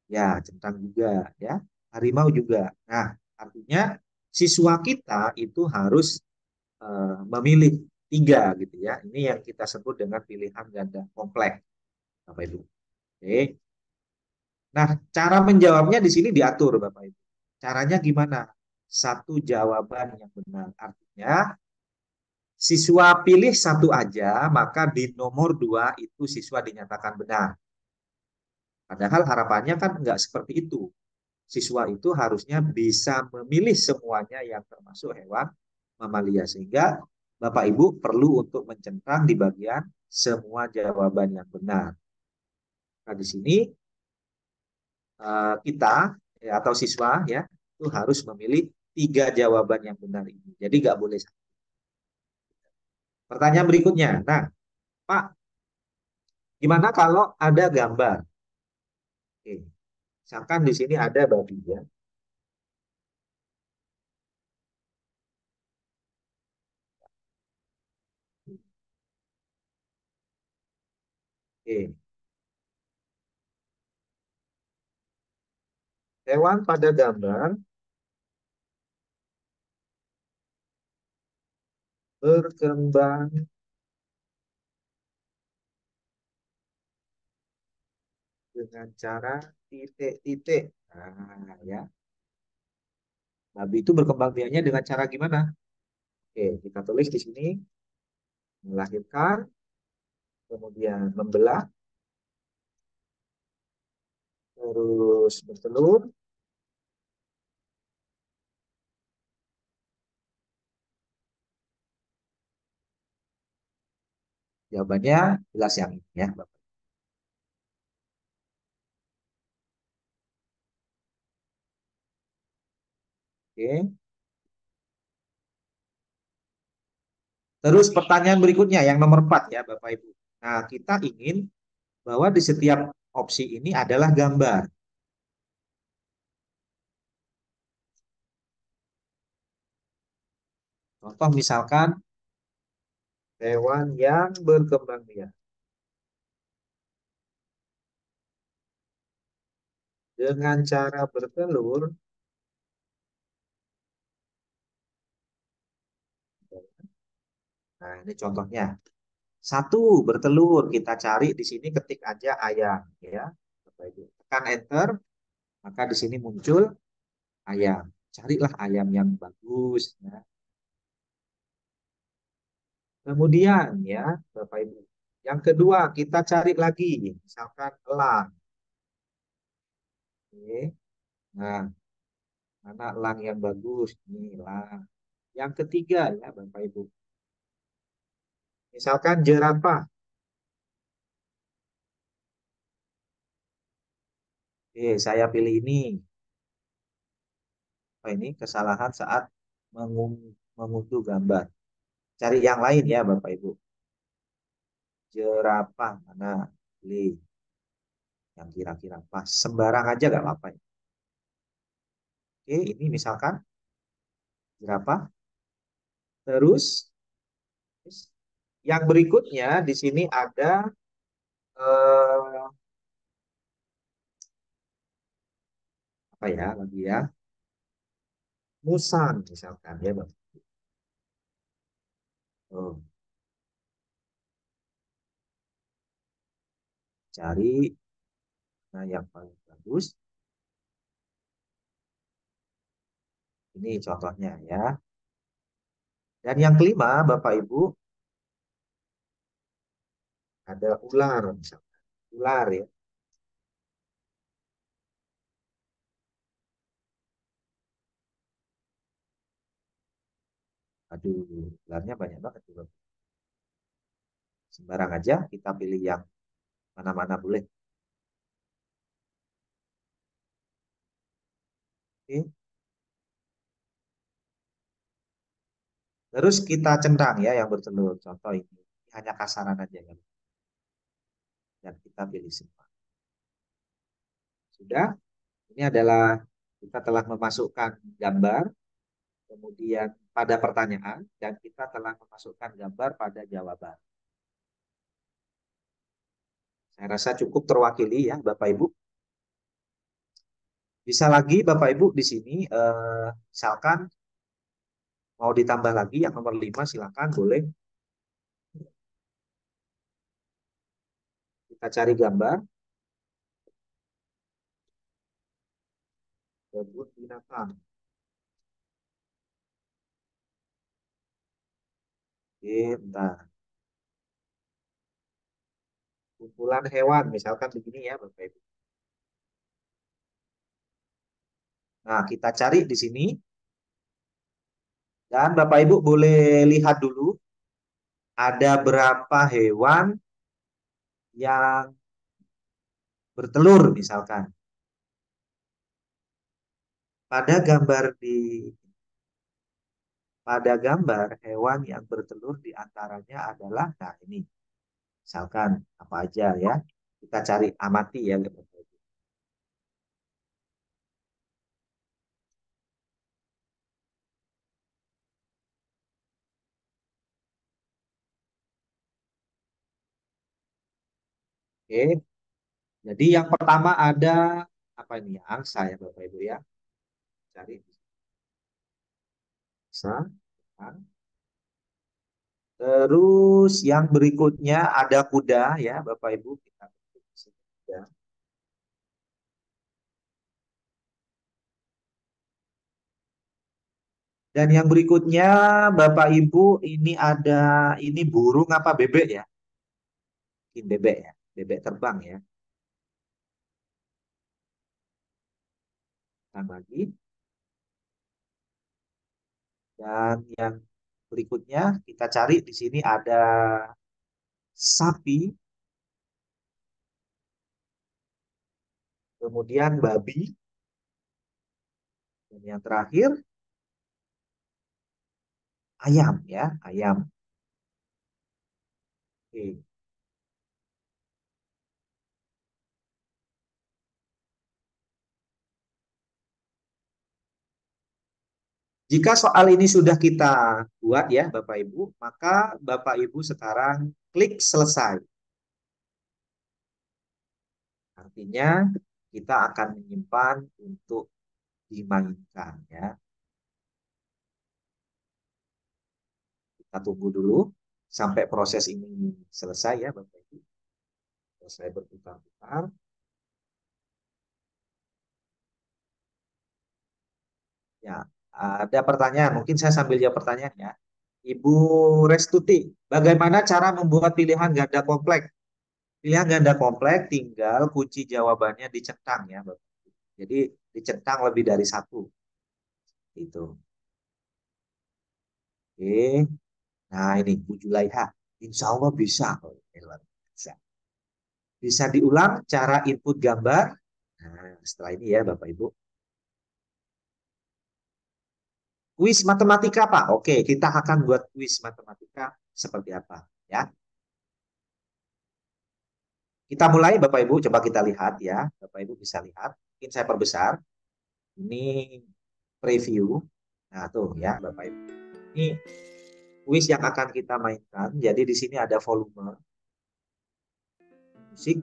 ya centang juga ya. Harimau juga. Nah, artinya siswa kita itu harus memilih tiga gitu ya. Ini yang kita sebut dengan pilihan ganda kompleks, Bapak Ibu. Oke. Nah, cara menjawabnya di sini diatur, Bapak Ibu. Caranya gimana? Satu jawaban yang benar. Artinya, siswa pilih satu aja, maka di nomor dua itu siswa dinyatakan benar. Padahal harapannya kan enggak seperti itu. Siswa itu harusnya bisa memilih semuanya yang termasuk hewan mamalia. Sehingga Bapak Ibu perlu untuk mencentang di bagian semua jawaban yang benar. Nah, di sini kita ya, atau siswa ya itu harus memilih tiga jawaban yang benar ini. Jadi nggak boleh. Pertanyaan berikutnya. Nah, Pak, gimana kalau ada gambar? Oke. Misalkan di sini ada babi ya. Oke. Hewan pada gambar berkembang dengan cara titik-titik. Nah, ya. Babi itu berkembang biaknya dengan cara gimana? Oke, kita tulis di sini melahirkan, kemudian membelah, terus bertelur. Jawabannya jelas yang ini ya, Bapak. Oke. Terus pertanyaan berikutnya yang nomor 4 ya Bapak Ibu. Nah, kita ingin bahwa di setiap opsi ini adalah gambar. Contoh misalkan hewan yang berkembang biak dengan cara bertelur. Nah, ini contohnya. Satu, bertelur. Kita cari di sini ketik aja ayam ya. Bapak Ibu. Tekan enter, maka di sini muncul ayam. Carilah ayam yang bagus ya. Kemudian ya, Bapak Ibu. Yang kedua, kita cari lagi, misalkan elang. Oke. Nah, mana elang yang bagus? Ini elang. Yang ketiga ya, Bapak Ibu. Misalkan jerapah. Oke, saya pilih ini. Oh, ini kesalahan saat mengunduh gambar. Cari yang lain ya, Bapak Ibu. Jerapah mana? Pilih yang kira-kira pas. Sembarang aja gak apa-apa. Oke, ini misalkan jerapah. Terus yang berikutnya di sini ada apa ya lagi ya, musang misalkan ya Bang. Oh, cari yang paling bagus. Ini contohnya ya. Dan yang kelima Bapak Ibu ada ular misalkan. Ular ya. Aduh, ularnya banyak banget tuh, Bapak. Sembarang aja kita pilih yang mana-mana boleh. Oke. Terus kita centang ya yang bertelur. Contoh ini hanya kasaran aja ya. Dan kita pilih semua. Sudah. Ini adalah kita telah memasukkan gambar, kemudian pada pertanyaan, dan kita telah memasukkan gambar pada jawaban. Saya rasa cukup terwakili ya Bapak Ibu. Bisa lagi Bapak Ibu di sini, misalkan mau ditambah lagi yang nomor 5, silakan boleh. Kita cari gambar. Kebun binatang. Oke, bentar. Kumpulan hewan, misalkan begini ya Bapak Ibu. Nah, kita cari di sini. Dan Bapak Ibu boleh lihat dulu ada berapa hewan yang bertelur misalkan. Pada gambar hewan yang bertelur diantaranya adalah, nah ini, misalkan apa aja ya. Kita cari amati ya. Oke, jadi yang pertama ada apa ini ya? Angsa ya Bapak Ibu ya. Cari angsa. Terus yang berikutnya ada kuda ya Bapak Ibu. Kita ketik di sini, kuda. Dan yang berikutnya Bapak Ibu ini ada, ini burung apa bebek ya? Mungkin bebek ya, bebek terbang ya. Tambah lagi. Dan yang berikutnya kita cari di sini ada sapi, kemudian babi, dan yang terakhir ayam ya, ayam. Oke. Jika soal ini sudah kita buat ya Bapak Ibu, maka Bapak Ibu sekarang klik selesai. Artinya kita akan menyimpan untuk dimainkan ya. Kita tunggu dulu sampai proses ini selesai ya Bapak Ibu. Selesai berputar-putar. Ya, ada pertanyaan. Mungkin saya sambil jawab pertanyaan ya. Ibu Restuti, bagaimana cara membuat pilihan ganda kompleks? Pilihan ganda kompleks tinggal kunci jawabannya dicentang ya, Bapak. Jadi dicentang lebih dari satu. Itu. Oke. Nah ini Bu Julaiha. Insya Allah bisa. Bisa. Bisa diulang cara input gambar. Nah, setelah ini ya Bapak Ibu. Kuis matematika Pak. Oke, kita akan buat kuis matematika seperti apa ya. Kita mulai Bapak Ibu, coba kita lihat ya. Bapak Ibu bisa lihat. Mungkin saya perbesar. Ini preview. Nah, tuh ya Bapak Ibu. Ini kuis yang akan kita mainkan. Jadi di sini ada volume musik,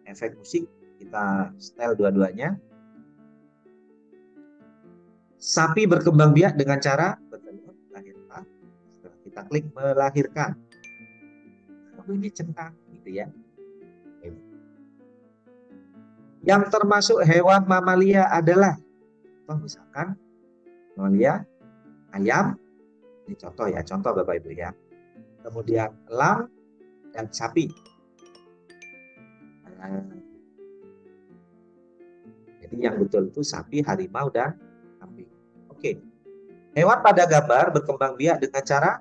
efek musik. Kita setel dua-duanya. Sapi berkembang biak dengan cara bertelur, melahirkan. Setelah kita klik melahirkan. Nah, ini centang gitu ya. Yang termasuk hewan mamalia adalah, misalkan mamalia, ayam, ini contoh ya, contoh Bapak Ibu ya. Kemudian elang dan sapi. Nah, jadi yang betul itu sapi, harimau, dan kambing. Oke. Hewan pada gambar berkembang biak dengan cara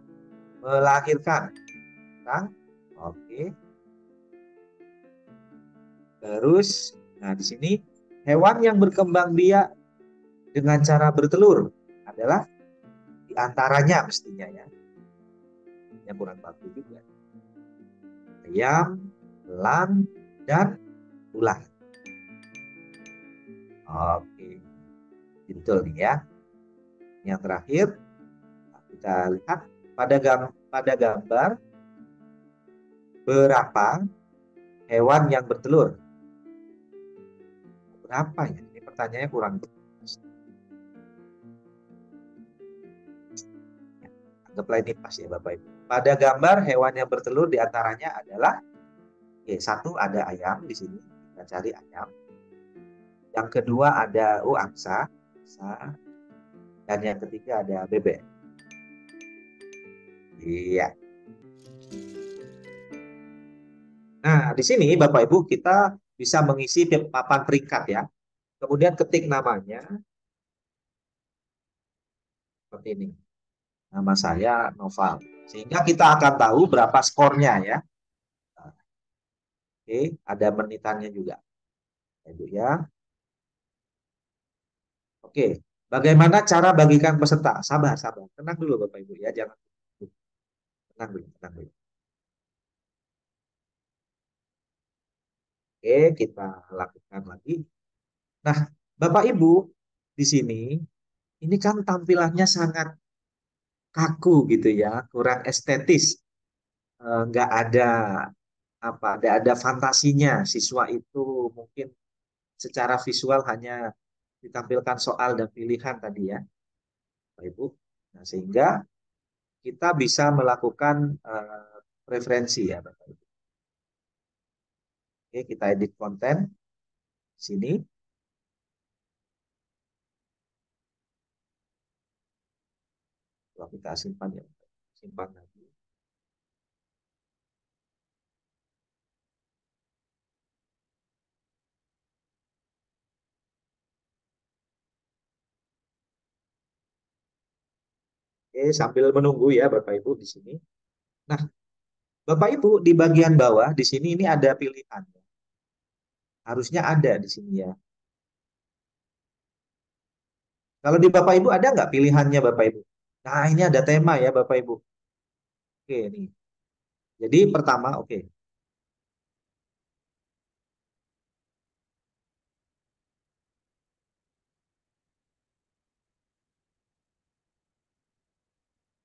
melahirkan. Oke. Terus, nah di sini hewan yang berkembang biak dengan cara bertelur adalah diantaranya mestinya ya. Artinya kurang baku juga. Ayam, elang, dan ular. Oke, betul nih ya. Yang terakhir, kita lihat pada gambar berapa hewan yang bertelur. Berapa ya? Ini pertanyaannya kurang jelas. Anggaplah ini pas ya Bapak Ibu. Pada gambar hewan yang bertelur diantaranya adalah satu ada ayam di sini, kita cari ayam. Yang kedua ada angsa, dan yang ketiga ada bebek. Iya. Nah, di sini Bapak Ibu kita bisa mengisi papan peringkat ya. Kemudian ketik namanya seperti ini. Nama saya Noval. Sehingga kita akan tahu berapa skornya ya. Oke, ada menitannya juga. Ibu ya. Oke, bagaimana cara bagikan peserta? Sabar, sabar. Tenang dulu Bapak Ibu ya, jangan. Tenang dulu, tenang dulu. Oke, kita lakukan lagi. Nah, Bapak Ibu, di sini ini kan tampilannya sangat kaku gitu ya, kurang estetis. Nggak ada nggak ada fantasinya. Siswa itu mungkin secara visual hanya ditampilkan soal dan pilihan tadi ya, Bapak Ibu. Nah, sehingga kita bisa melakukan preferensi ya, Bapak Ibu. Oke, kita edit konten sini. Coba kita simpan ya, simpan lagi. Oke, sambil menunggu ya Bapak Ibu di sini. Nah, Bapak Ibu di bagian bawah di sini ini ada pilihan. Harusnya ada di sini ya. Kalau di Bapak Ibu ada nggak pilihannya Bapak Ibu? Nah, ini ada tema ya Bapak Ibu. Oke, nih. Jadi pertama, oke.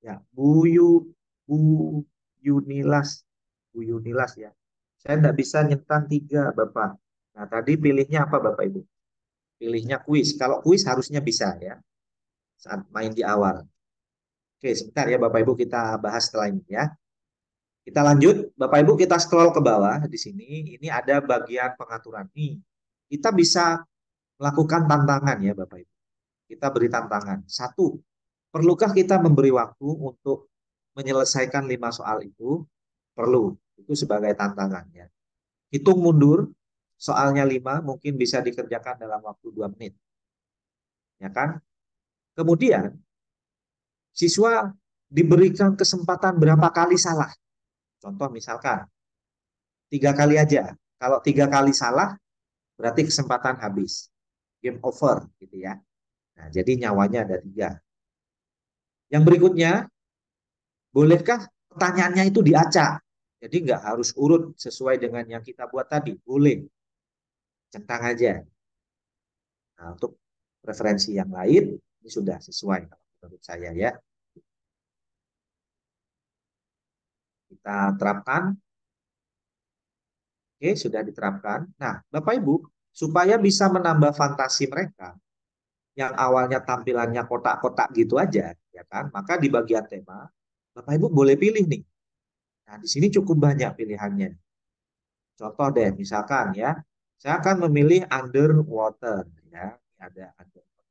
Ya, Bu Yunilas, Bu Yunilas ya. Saya nggak bisa nyetan tiga, Bapak. Nah, tadi pilihnya apa, Bapak Ibu? Pilihnya kuis. Kalau kuis harusnya bisa ya, saat main di awal. Oke, sebentar ya, Bapak Ibu kita bahas setelah ini ya. Kita lanjut, Bapak Ibu kita scroll ke bawah di sini. Ini ada bagian pengaturan nih. Kita bisa melakukan tantangan ya, Bapak Ibu. Kita beri tantangan. Satu, perlukah kita memberi waktu untuk menyelesaikan 5 soal itu? Perlu. Itu sebagai tantangannya. Hitung mundur, soalnya 5 mungkin bisa dikerjakan dalam waktu 2 menit. Ya kan? Kemudian, siswa diberikan kesempatan berapa kali salah. Contoh misalkan, 3 kali aja. Kalau 3 kali salah, berarti kesempatan habis. Game over gitu ya. Nah, jadi nyawanya ada 3. Yang berikutnya, bolehkah pertanyaannya itu diacak? Jadi nggak harus urut sesuai dengan yang kita buat tadi. Boleh. Centang aja. Nah, untuk preferensi yang lain, ini sudah sesuai menurut saya ya. Kita terapkan. Oke, sudah diterapkan. Nah, Bapak Ibu, supaya bisa menambah fantasi mereka, yang awalnya tampilannya kotak-kotak gitu aja, ya kan? Maka di bagian tema, Bapak Ibu boleh pilih nih. Nah, di sini cukup banyak pilihannya. Contoh deh, misalkan ya, saya akan memilih underwater ya. Ada underwater.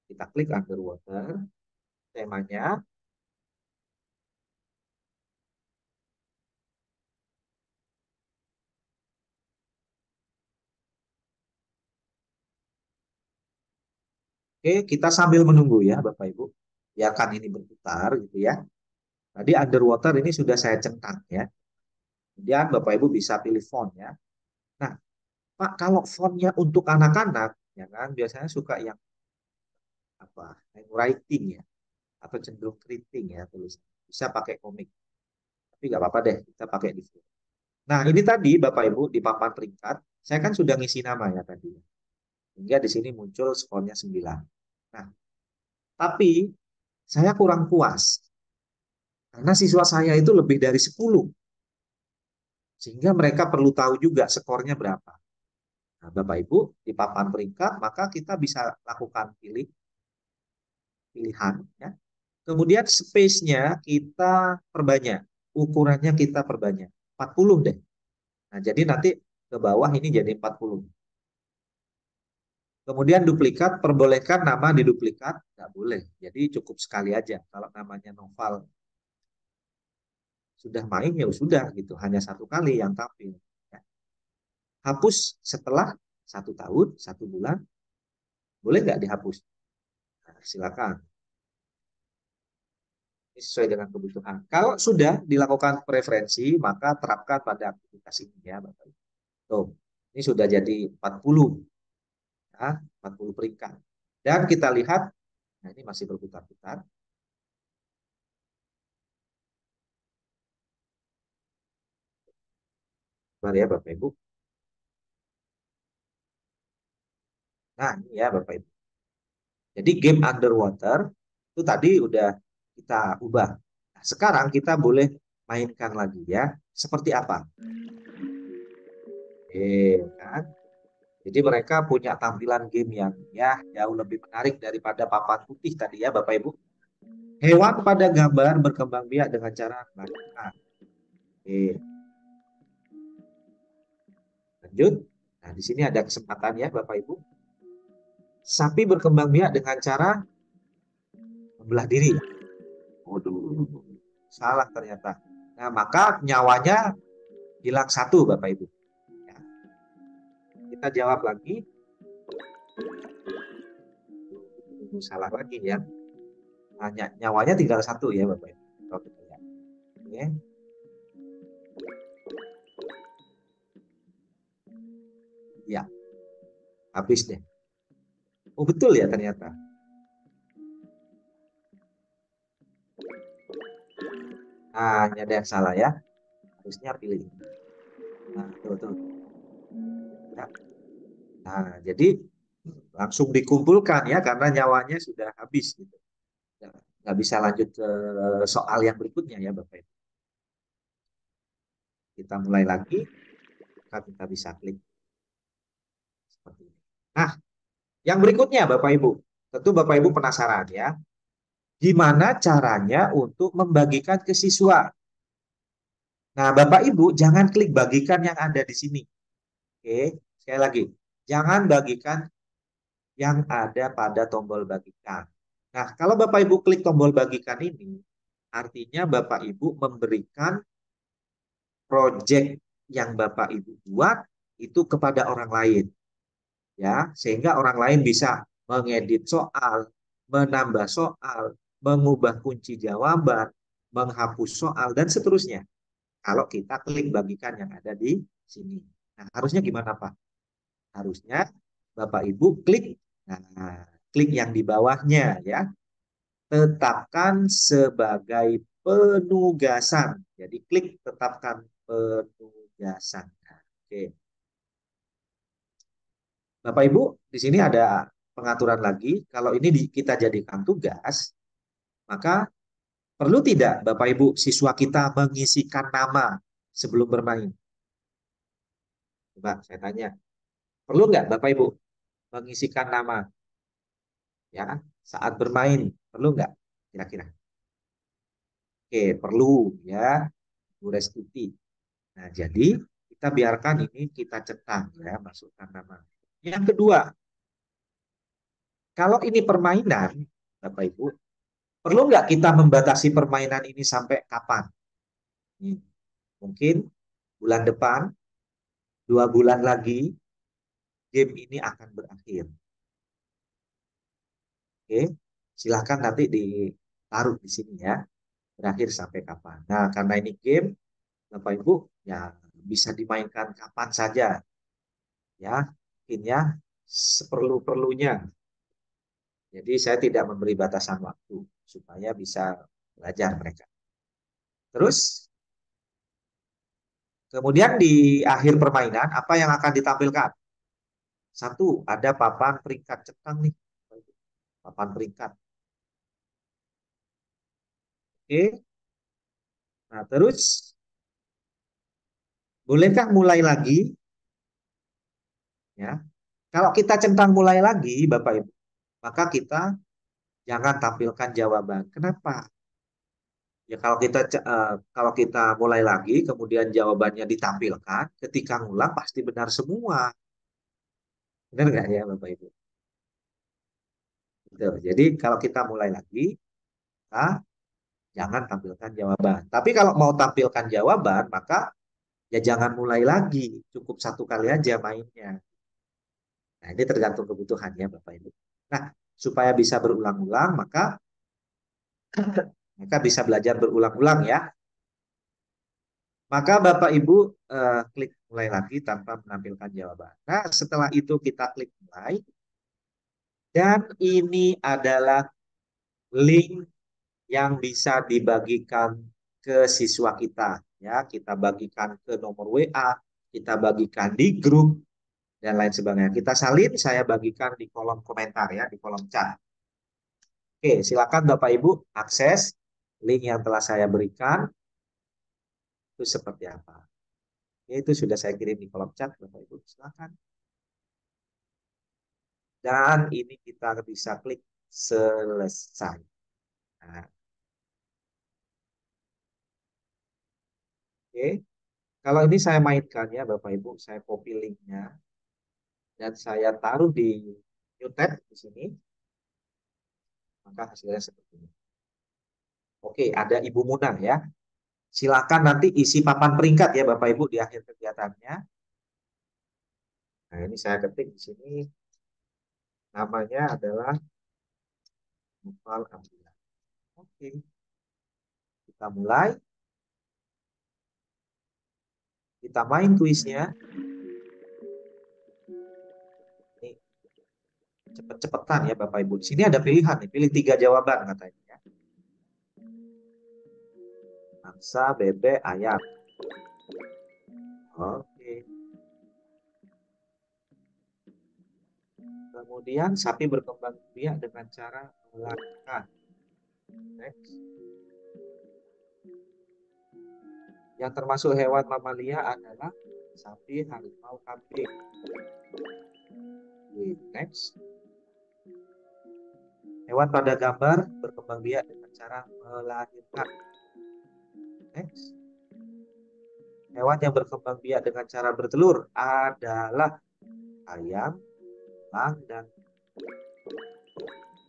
Kita klik underwater, temanya. Oke, kita sambil menunggu ya, Bapak Ibu. Biarkan ini berputar gitu ya. Tadi underwater ini sudah saya centang ya. Kemudian Bapak Ibu bisa pilih font ya. Nah, Pak, kalau fontnya untuk anak-anak, ya kan, biasanya suka yang apa, handwriting ya, atau cenderung keriting ya tulis. Bisa pakai komik. Tapi nggak apa-apa deh, kita pakai di full. Nah, ini tadi Bapak Ibu di papan peringkat, saya kan sudah ngisi nama ya tadi. Hingga di sini muncul skornya 9. Nah, tapi saya kurang puas. Karena siswa saya itu lebih dari 10. Sehingga mereka perlu tahu juga skornya berapa. Nah, Bapak Ibu, di papan peringkat, maka kita bisa lakukan pilihan. Ya. Kemudian space-nya kita perbanyak. Ukurannya kita perbanyak. 40 deh. Nah, jadi nanti ke bawah ini jadi 40. Kemudian duplikat, perbolehkan nama di duplikat? Nggak boleh. Jadi cukup sekali aja. Kalau namanya Noval sudah main, ya sudah gitu. Hanya satu kali yang tampil. Ya. Hapus setelah 1 tahun, 1 bulan. Boleh nggak dihapus? Nah, silakan. Ini sesuai dengan kebutuhan. Kalau sudah dilakukan preferensi, maka terapkan pada aktivitas ini ya, Bapak. Tuh, ini sudah jadi 40. Ya, 40 peringkat. Dan kita lihat, nah ini masih berputar-putar. Mari ya Bapak Ibu. Nah, ini ya Bapak Ibu. Jadi game underwater itu tadi udah kita ubah. Nah, sekarang kita boleh mainkan lagi ya. Seperti apa? Kan? Jadi mereka punya tampilan game yang ya jauh lebih menarik daripada papan putih tadi ya Bapak Ibu. Hewan pada gambar berkembang biak dengan cara melangkah. Lanjut. Nah, di sini ada kesempatan ya Bapak Ibu. Sapi berkembang biak dengan cara membelah diri. Waduh, salah ternyata. Nah, maka nyawanya hilang 1 Bapak Ibu. Ya. Kita jawab lagi. Salah lagi ya. Nah, nyawanya tinggal 1 ya Bapak Ibu. Kalau kita lihat. Oke. Ya, habis deh. Oh betul ya ternyata. Nah, ini ada yang salah ya. Harusnya pilih ini. Nah, tuh. Ya. Nah, jadi langsung dikumpulkan ya karena nyawanya sudah habis gitu. Ya, nggak bisa lanjut ke soal yang berikutnya ya Bapak Ibu. Kita mulai lagi, maka kita bisa klik seperti ini. Nah, yang berikutnya Bapak Ibu, tentu Bapak Ibu penasaran ya, gimana caranya untuk membagikan ke siswa? Nah, Bapak Ibu jangan klik bagikan yang ada di sini. Oke, sekali lagi, jangan bagikan yang ada pada tombol bagikan. Nah, kalau Bapak Ibu klik tombol bagikan ini, artinya Bapak Ibu memberikan project yang Bapak Ibu buat itu kepada orang lain. Ya, sehingga orang lain bisa mengedit soal, menambah soal, mengubah kunci jawaban, menghapus soal dan seterusnya. Kalau kita klik bagikan yang ada di sini. Nah, harusnya gimana Pak? Harusnya Bapak Ibu klik, nah, klik yang di bawahnya ya. Tetapkan sebagai penugasan. Jadi klik tetapkan penugasan. Oke. Bapak Ibu, di sini ada pengaturan lagi. Kalau ini kita jadikan tugas, maka perlu tidak Bapak Ibu siswa kita mengisikan nama sebelum bermain? Coba saya tanya. Perlu nggak Bapak Ibu mengisikan nama ya saat bermain? Perlu nggak kira-kira? Oke, perlu ya, Bu Restuti. Nah, jadi kita biarkan ini kita centang ya, masukkan nama. Yang kedua, kalau ini permainan, Bapak Ibu, perlu nggak kita membatasi permainan ini sampai kapan? Mungkin bulan depan, 2 bulan lagi, game ini akan berakhir. Oke, silahkan nanti ditaruh di sini ya, berakhir sampai kapan. Nah, karena ini game, Bapak Ibu, ya bisa dimainkan kapan saja, ya, mungkin ya, seperlu-perlunya. Jadi saya tidak memberi batasan waktu supaya bisa belajar mereka. Terus Kemudian di akhir permainan, apa yang akan ditampilkan? Satu, ada papan peringkat centang nih. Papan peringkat. Oke. Nah, terus bolehkah mulai lagi? Ya. Kalau kita centang mulai lagi, Bapak Ibu, maka kita jangan tampilkan jawaban. Kenapa? Ya kalau kita mulai lagi, kemudian jawabannya ditampilkan, ketika ngulang pasti benar semua. Benar nggak ya, Bapak Ibu? Gitu. Jadi kalau kita mulai lagi, kita jangan tampilkan jawaban. Tapi kalau mau tampilkan jawaban, maka ya jangan mulai lagi. Cukup satu kali aja mainnya. Nah, ini tergantung kebutuhannya, Bapak Ibu. Nah, supaya bisa berulang-ulang, maka bisa belajar berulang-ulang ya. Maka Bapak Ibu klik mulai lagi tanpa menampilkan jawaban. Nah, setelah itu kita klik mulai. Dan ini adalah link yang bisa dibagikan ke siswa kita. Ya, kita bagikan ke nomor WA, kita bagikan di grup, dan lain sebagainya. Kita salin, saya bagikan di kolom komentar ya, di kolom chat. Oke, silakan Bapak Ibu akses link yang telah saya berikan. Itu seperti apa? Itu sudah saya kirim di kolom chat, Bapak Ibu. Silakan. Dan ini kita bisa klik selesai. Nah, oke. Kalau ini saya mainkan ya, Bapak Ibu, saya copy linknya dan saya taruh di new tab di sini, maka hasilnya seperti ini. Oke, ada Ibu Munah ya. Silakan nanti isi papan peringkat ya, Bapak Ibu, di akhir kegiatannya. Nah, ini saya ketik di sini, namanya adalah Noval Abdillah. Oke, kita mulai. Kita main kuisnya. Ini cepet-cepetan ya Bapak Ibu. Di sini ada pilihan nih, pilih 3 jawaban katanya ya. Angsa, bebek, ayam. Oke. Kemudian sapi berkembang biak dengan cara melahirkan. Next. Yang termasuk hewan mamalia adalah sapi, harimau, kambing. Next. Hewan pada gambar berkembang biak dengan cara melahirkan. Next. Hewan yang berkembang biak dengan cara bertelur adalah ayam, elang, dan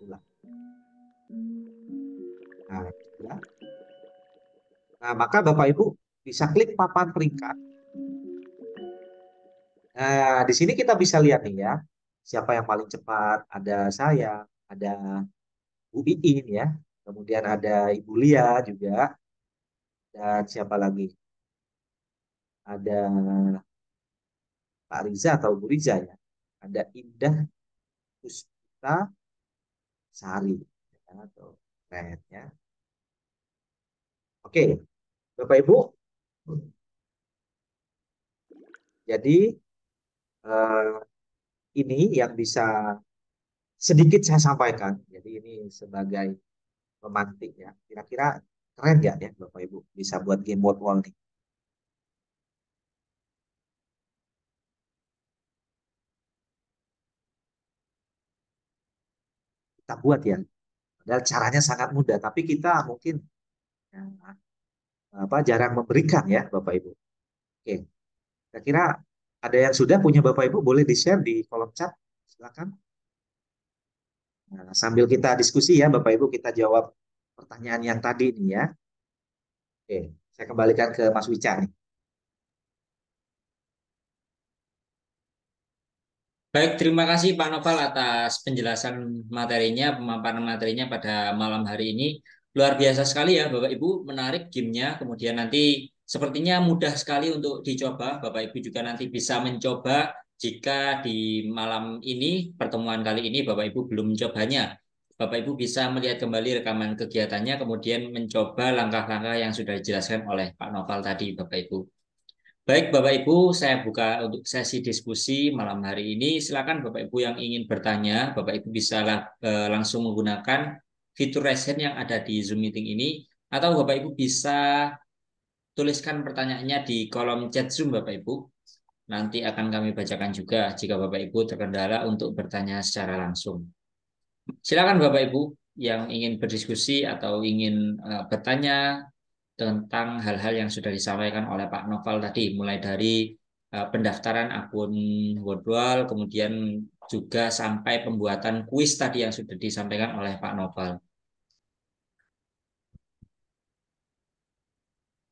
ular. Nah, ya. Nah, maka Bapak Ibu bisa klik papan peringkat. Nah, di sini kita bisa lihat nih ya, siapa yang paling cepat. Ada saya, ada Bu Iin ya, kemudian ada Ibu Lia juga, dan siapa lagi? Ada Pak Riza atau Bu Riza ya. Ada Indah Puspita Sari ya, atau Red ya. Oke, Bapak Ibu. Jadi eh, ini yang bisa sedikit saya sampaikan. Jadi ini sebagai pemantik ya. Kira-kira keren nggak ya Bapak Ibu bisa buat game word wall nih? Kita buat ya. Padahal caranya sangat mudah, tapi kita mungkin ya, jarang memberikan ya Bapak Ibu. Oke, kira-kira ada yang sudah punya Bapak Ibu boleh di-share di kolom chat. Silakan. Nah, sambil kita diskusi ya Bapak Ibu, kita jawab pertanyaan yang tadi nih ya. Oke, saya kembalikan ke Mas Wica nih. Baik, terima kasih Pak Noval atas penjelasan materinya, pemaparan materinya pada malam hari ini. Luar biasa sekali ya Bapak Ibu, menarik gamenya. Kemudian nanti sepertinya mudah sekali untuk dicoba. Bapak Ibu juga nanti bisa mencoba jika di malam ini, pertemuan kali ini Bapak Ibu belum mencobanya. Bapak Ibu bisa melihat kembali rekaman kegiatannya, kemudian mencoba langkah-langkah yang sudah dijelaskan oleh Pak Noval tadi Bapak Ibu. Baik, Bapak Ibu, saya buka untuk sesi diskusi malam hari ini. Silakan Bapak Ibu yang ingin bertanya, Bapak Ibu bisa langsung menggunakan fitur raise hand yang ada di Zoom meeting ini, atau Bapak Ibu bisa tuliskan pertanyaannya di kolom chat Zoom, Bapak Ibu. Nanti akan kami bacakan juga jika Bapak Ibu terkendala untuk bertanya secara langsung. Silakan Bapak Ibu yang ingin berdiskusi atau ingin bertanya tentang hal-hal yang sudah disampaikan oleh Pak Noval tadi, mulai dari pendaftaran akun Wordwall, kemudian juga sampai pembuatan kuis tadi yang sudah disampaikan oleh Pak Noval.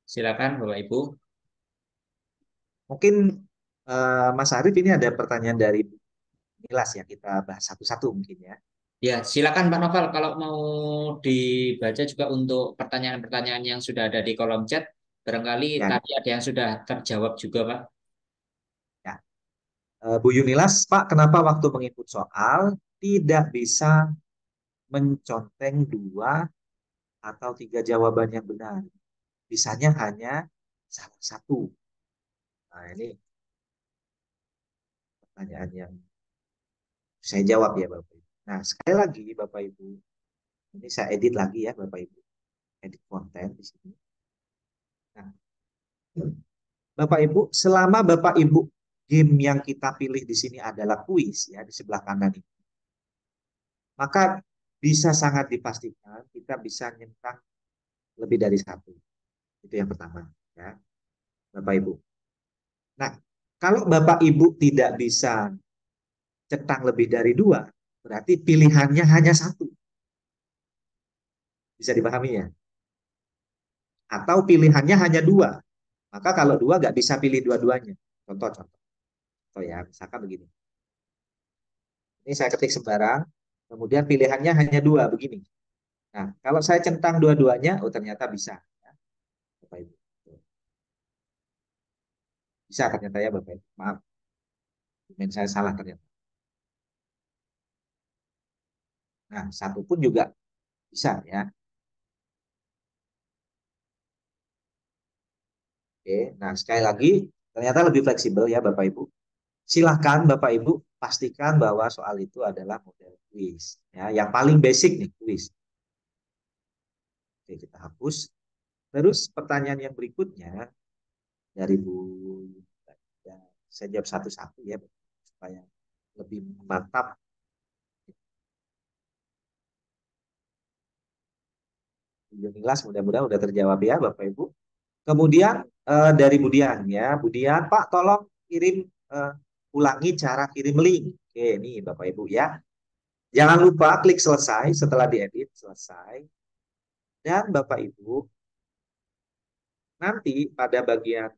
Silakan Bapak Ibu. Mungkin Mas Arif ini ada pertanyaan dari Nilas ya, kita bahas satu-satu mungkin ya. Ya, silakan Pak Noval kalau mau dibaca juga untuk pertanyaan-pertanyaan yang sudah ada di kolom chat. Barangkali Ya, tadi ada yang sudah terjawab juga, Pak. ya. Bu Yunilas, Pak, kenapa waktu menginput soal tidak bisa menconteng 2 atau 3 jawaban yang benar? Bisanya hanya salah satu. Nah, ini pertanyaan yang saya jawab ya, Bapak Ibu. Nah, sekali lagi, Bapak Ibu, ini saya edit lagi ya, Bapak Ibu. Edit konten di sini. Nah, Bapak Ibu, selama Bapak Ibu game yang kita pilih di sini adalah kuis ya di sebelah kanan ini, maka bisa sangat dipastikan kita bisa nyentang lebih dari satu. Itu yang pertama ya, Bapak Ibu. Nah, kalau Bapak Ibu tidak bisa centang lebih dari 2, berarti pilihannya hanya satu. Bisa dipahami ya? Atau pilihannya hanya 2. Maka kalau 2 nggak bisa pilih dua-duanya. Contoh-contoh. Oh ya, misalkan begini. Ini saya ketik sembarang, kemudian pilihannya hanya 2 begini. Nah, kalau saya centang dua-duanya, oh ternyata bisa. Ya, Bapak Ibu. Bisa ternyata ya Bapak Ibu. Maaf, saya salah ternyata. Nah, satu pun juga bisa ya. Oke, nah sekali lagi, ternyata lebih fleksibel ya Bapak Ibu. Silahkan Bapak Ibu pastikan bahwa soal itu adalah model kuis. Ya, yang paling basic nih kuis. Oke, kita hapus. Terus pertanyaan yang berikutnya dari Bu, ya, saya jawab satu-satu ya supaya lebih mantap. Jelas mudah-mudahan sudah terjawab ya Bapak Ibu. Kemudian dari Budian ya, Budian Pak tolong kirim ulangi cara kirim link. Oke, ini Bapak Ibu ya. Jangan lupa klik selesai setelah diedit selesai. Dan Bapak Ibu nanti pada bagian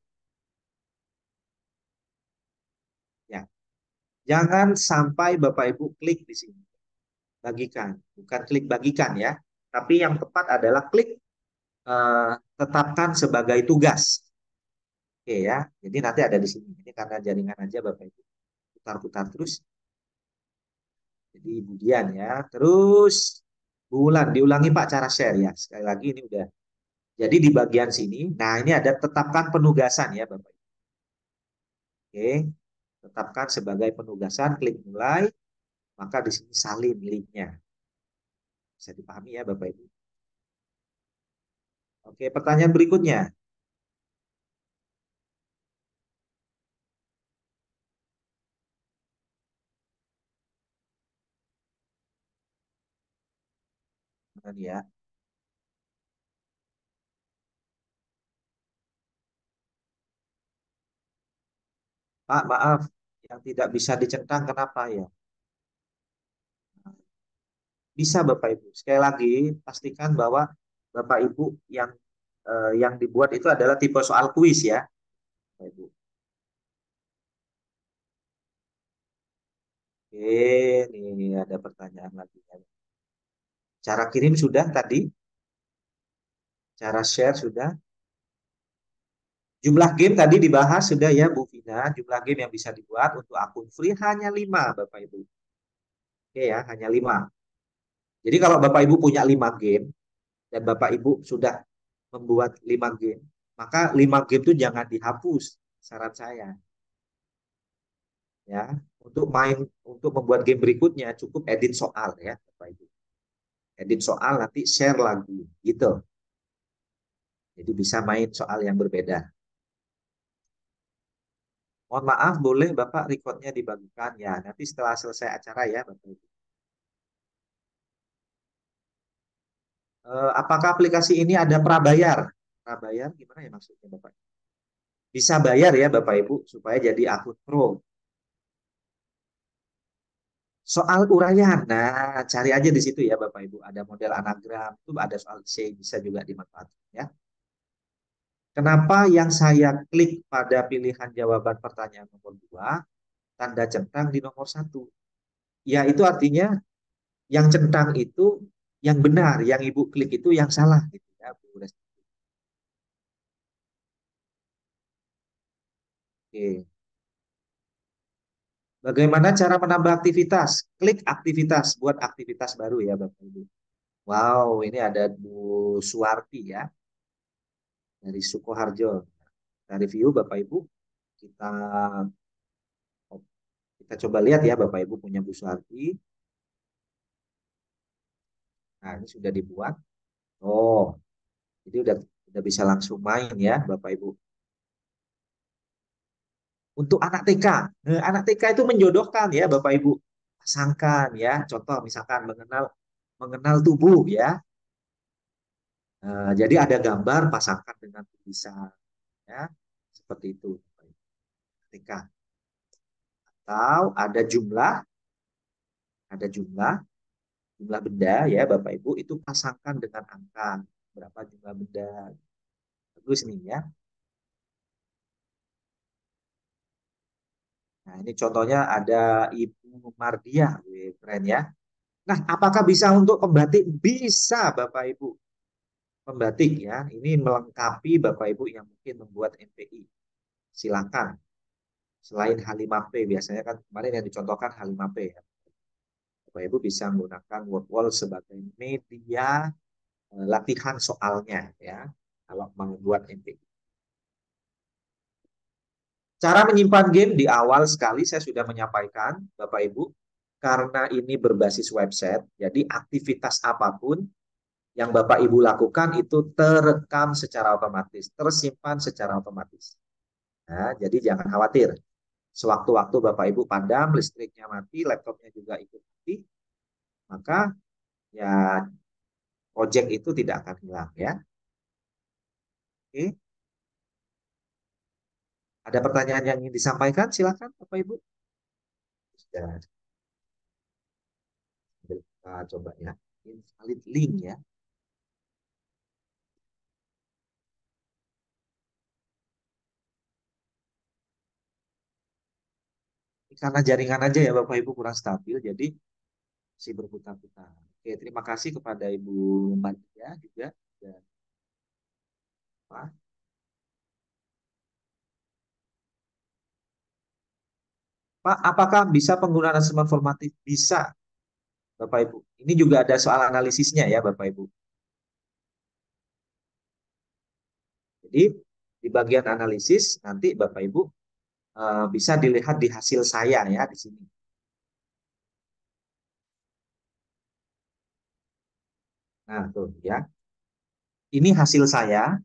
ya, jangan sampai Bapak Ibu klik di sini. Bagikan, bukan klik bagikan ya. Tapi yang tepat adalah klik tetapkan sebagai tugas. Oke ya. Jadi nanti ada di sini. Ini karena jaringan aja Bapak Ibu. Putar-putar terus. Jadi Budian ya. Terus Bulan diulangi Pak cara share ya. Sekali lagi ini udah. Jadi di bagian sini, nah ini ada tetapkan penugasan ya Bapak Ibu. Oke. Tetapkan sebagai penugasan, klik mulai, maka di sini salin linknya. Bisa dipahami ya Bapak Ibu. Oke, pertanyaan berikutnya. Mana nih ya? Pak, maaf, yang tidak bisa dicentang kenapa ya? Bisa Bapak Ibu. Sekali lagi, pastikan bahwa Bapak Ibu yang dibuat itu adalah tipe soal kuis ya, Bapak Ibu. Oke, nih ada pertanyaan lagi. Cara kirim sudah tadi, cara share sudah. Jumlah game tadi dibahas sudah ya Bu Vina. Jumlah game yang bisa dibuat untuk akun free hanya 5 Bapak Ibu. Oke ya, hanya 5. Jadi kalau Bapak Ibu punya 5 game dan Bapak Ibu sudah membuat 5 game, maka 5 game itu jangan dihapus. saran saya. Ya, untuk membuat game berikutnya cukup edit soal ya, Bapak Ibu. Edit soal nanti share lagu gitu. Jadi bisa main soal yang berbeda. Mohon maaf, boleh Bapak recordnya dibagikan ya. Nanti setelah selesai acara ya, Bapak Ibu. Apakah aplikasi ini ada prabayar? Prabayar gimana ya maksudnya Bapak? Bisa bayar ya Bapak Ibu supaya jadi akun pro. Soal uraian, nah cari aja di situ ya Bapak Ibu. Ada model anagram, itu ada soal C, bisa juga dimanfaatkan ya. Kenapa yang saya klik pada pilihan jawaban pertanyaan nomor 2, tanda centang di nomor 1? Ya itu artinya yang centang itu yang benar, yang Ibu klik itu yang salah gitu ya, Bu Resti. Oke. Bagaimana cara menambah aktivitas? Klik aktivitas, buat aktivitas baru ya Bapak Ibu. Wow, ini ada Bu Suwarti ya, dari Sukoharjo. Kita review Bapak Ibu. Kita kita coba lihat ya Bapak Ibu punya Bu Suwarti. Nah, ini sudah dibuat. Oh, jadi udah bisa langsung main ya Bapak Ibu. Untuk anak TK, anak TK itu menjodohkan ya Bapak Ibu. Pasangkan ya, contoh misalkan mengenal mengenal tubuh ya. Jadi ada gambar pasangkan dengan tulisan ya, seperti itu Bapak Ibu. TK. Atau ada jumlah benda ya Bapak Ibu itu pasangkan dengan angka berapa jumlah benda. Bagus nih ya. Nah, ini contohnya ada Ibu Mardia, wih, keren ya. Nah, apakah bisa untuk pembatik? Bisa, Bapak Ibu. Pembatik ya, ini melengkapi Bapak Ibu yang mungkin membuat MPI. Silakan. Selain H5P, biasanya kan kemarin yang dicontohkan H5P ya. Bapak Ibu bisa menggunakan Wordwall sebagai media latihan soalnya ya, kalau membuat MPI. Cara menyimpan game di awal sekali saya sudah menyampaikan, Bapak Ibu, karena ini berbasis website, jadi aktivitas apapun yang Bapak Ibu lakukan itu terekam secara otomatis, tersimpan secara otomatis. Nah, jadi jangan khawatir. Sewaktu-waktu Bapak Ibu padam, listriknya mati, laptopnya juga ikut mati, maka ya project itu tidak akan hilang ya. Oke. Ada pertanyaan yang ingin disampaikan? Silakan Bapak Ibu. Sudah. Kita coba ya. Invalid link ya. Karena jaringan aja ya Bapak Ibu kurang stabil, jadi masih berputar-putar. Oke, terima kasih kepada Ibu Madia juga. Dan, Pak, Pak, apakah bisa penggunaan asesmen formatif? Bisa, Bapak Ibu. Ini juga ada soal analisisnya ya Bapak Ibu. Jadi di bagian analisis nanti Bapak Ibu bisa dilihat di hasil saya ya di sini. Nah, tuh ya. Ini hasil saya.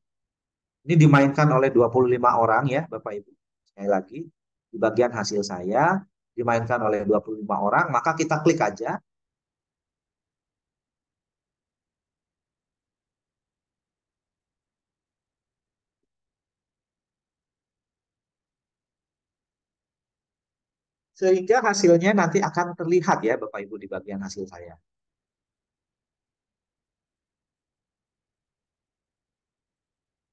Ini dimainkan oleh 25 orang ya, Bapak Ibu. Sekali lagi, di bagian hasil saya dimainkan oleh 25 orang, maka kita klik aja. Sehingga hasilnya nanti akan terlihat ya, Bapak Ibu, di bagian hasil saya.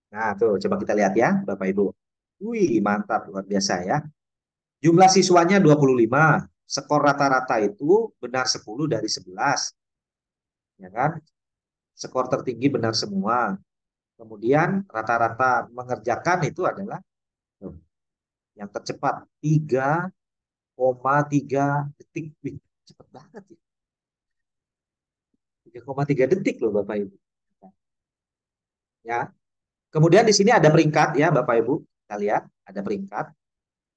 Nah, tuh coba kita lihat ya, Bapak Ibu. Wih, mantap, luar biasa ya. Jumlah siswanya 25. Skor rata-rata itu benar 10 dari 11. Ya kan? Skor tertinggi benar semua. Kemudian rata-rata mengerjakan itu adalah yang tercepat 3,3 detik. Wih, cepat banget ya. 3,3 detik loh Bapak Ibu. Ya. Kemudian di sini ada peringkat ya Bapak Ibu. Kita lihat ada peringkat.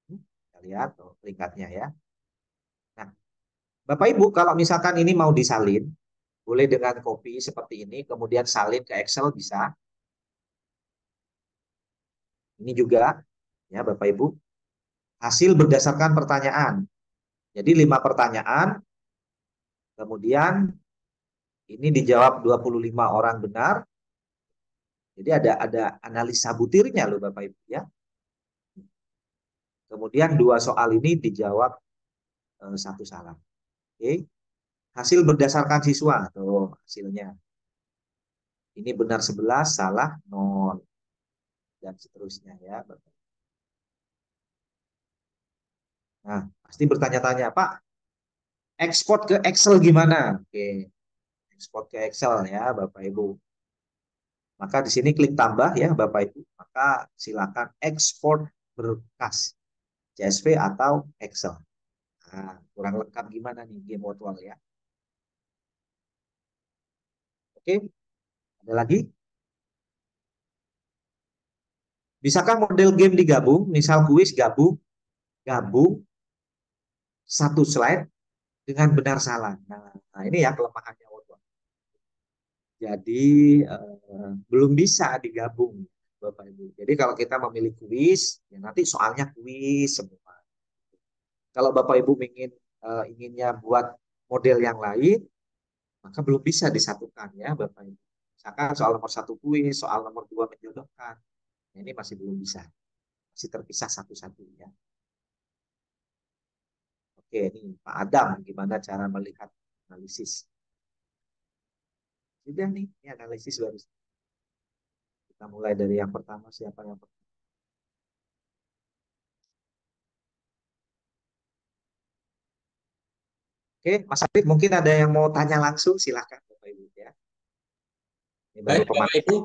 Kita lihat peringkatnya ya. Nah, Bapak Ibu, kalau misalkan ini mau disalin, boleh dengan copy seperti ini, kemudian salin ke Excel bisa. Ini juga, ya Bapak Ibu, hasil berdasarkan pertanyaan. Jadi 5 pertanyaan, kemudian ini dijawab 25 orang benar. Jadi ada analisa butirnya loh Bapak Ibu ya. Kemudian 2 soal ini dijawab 1 salah. Oke. Hasil berdasarkan siswa, tuh hasilnya. Ini benar 11, salah 0 dan seterusnya ya. Nah, pasti bertanya-tanya, Pak, ekspor ke Excel gimana? Oke, ekspor ke Excel ya, Bapak Ibu. Maka di sini klik tambah ya, Bapak Ibu. Maka silakan ekspor berkas CSV atau Excel. Nah, kurang lengkap gimana nih game virtual ya? Oke, ada lagi? Bisakah model game digabung? Misal kuis gabung, gabung satu slide dengan benar salah. Nah ini ya kelemahannya virtual. Jadi belum bisa digabung, Bapak Ibu. Jadi kalau kita memilih kuis, ya nanti soalnya kuis semua. Kalau Bapak Ibu inginnya buat model yang lain, maka belum bisa disatukan ya Bapak Ibu. Misalkan soal nomor 1 kuis, soal nomor 2 menjodohkan. Nah, ini masih belum bisa. Masih terpisah satu-satu ya. Oke, ini Pak Adam, gimana cara melihat analisis? Sudah nih, ini analisis baru. Kita mulai dari yang pertama, siapa yang pertama? Oke, Mas Arif mungkin ada yang mau tanya langsung, silahkan Bapak Ibu ya. Ini baru Baik, Bapak pemanasan. Ibu,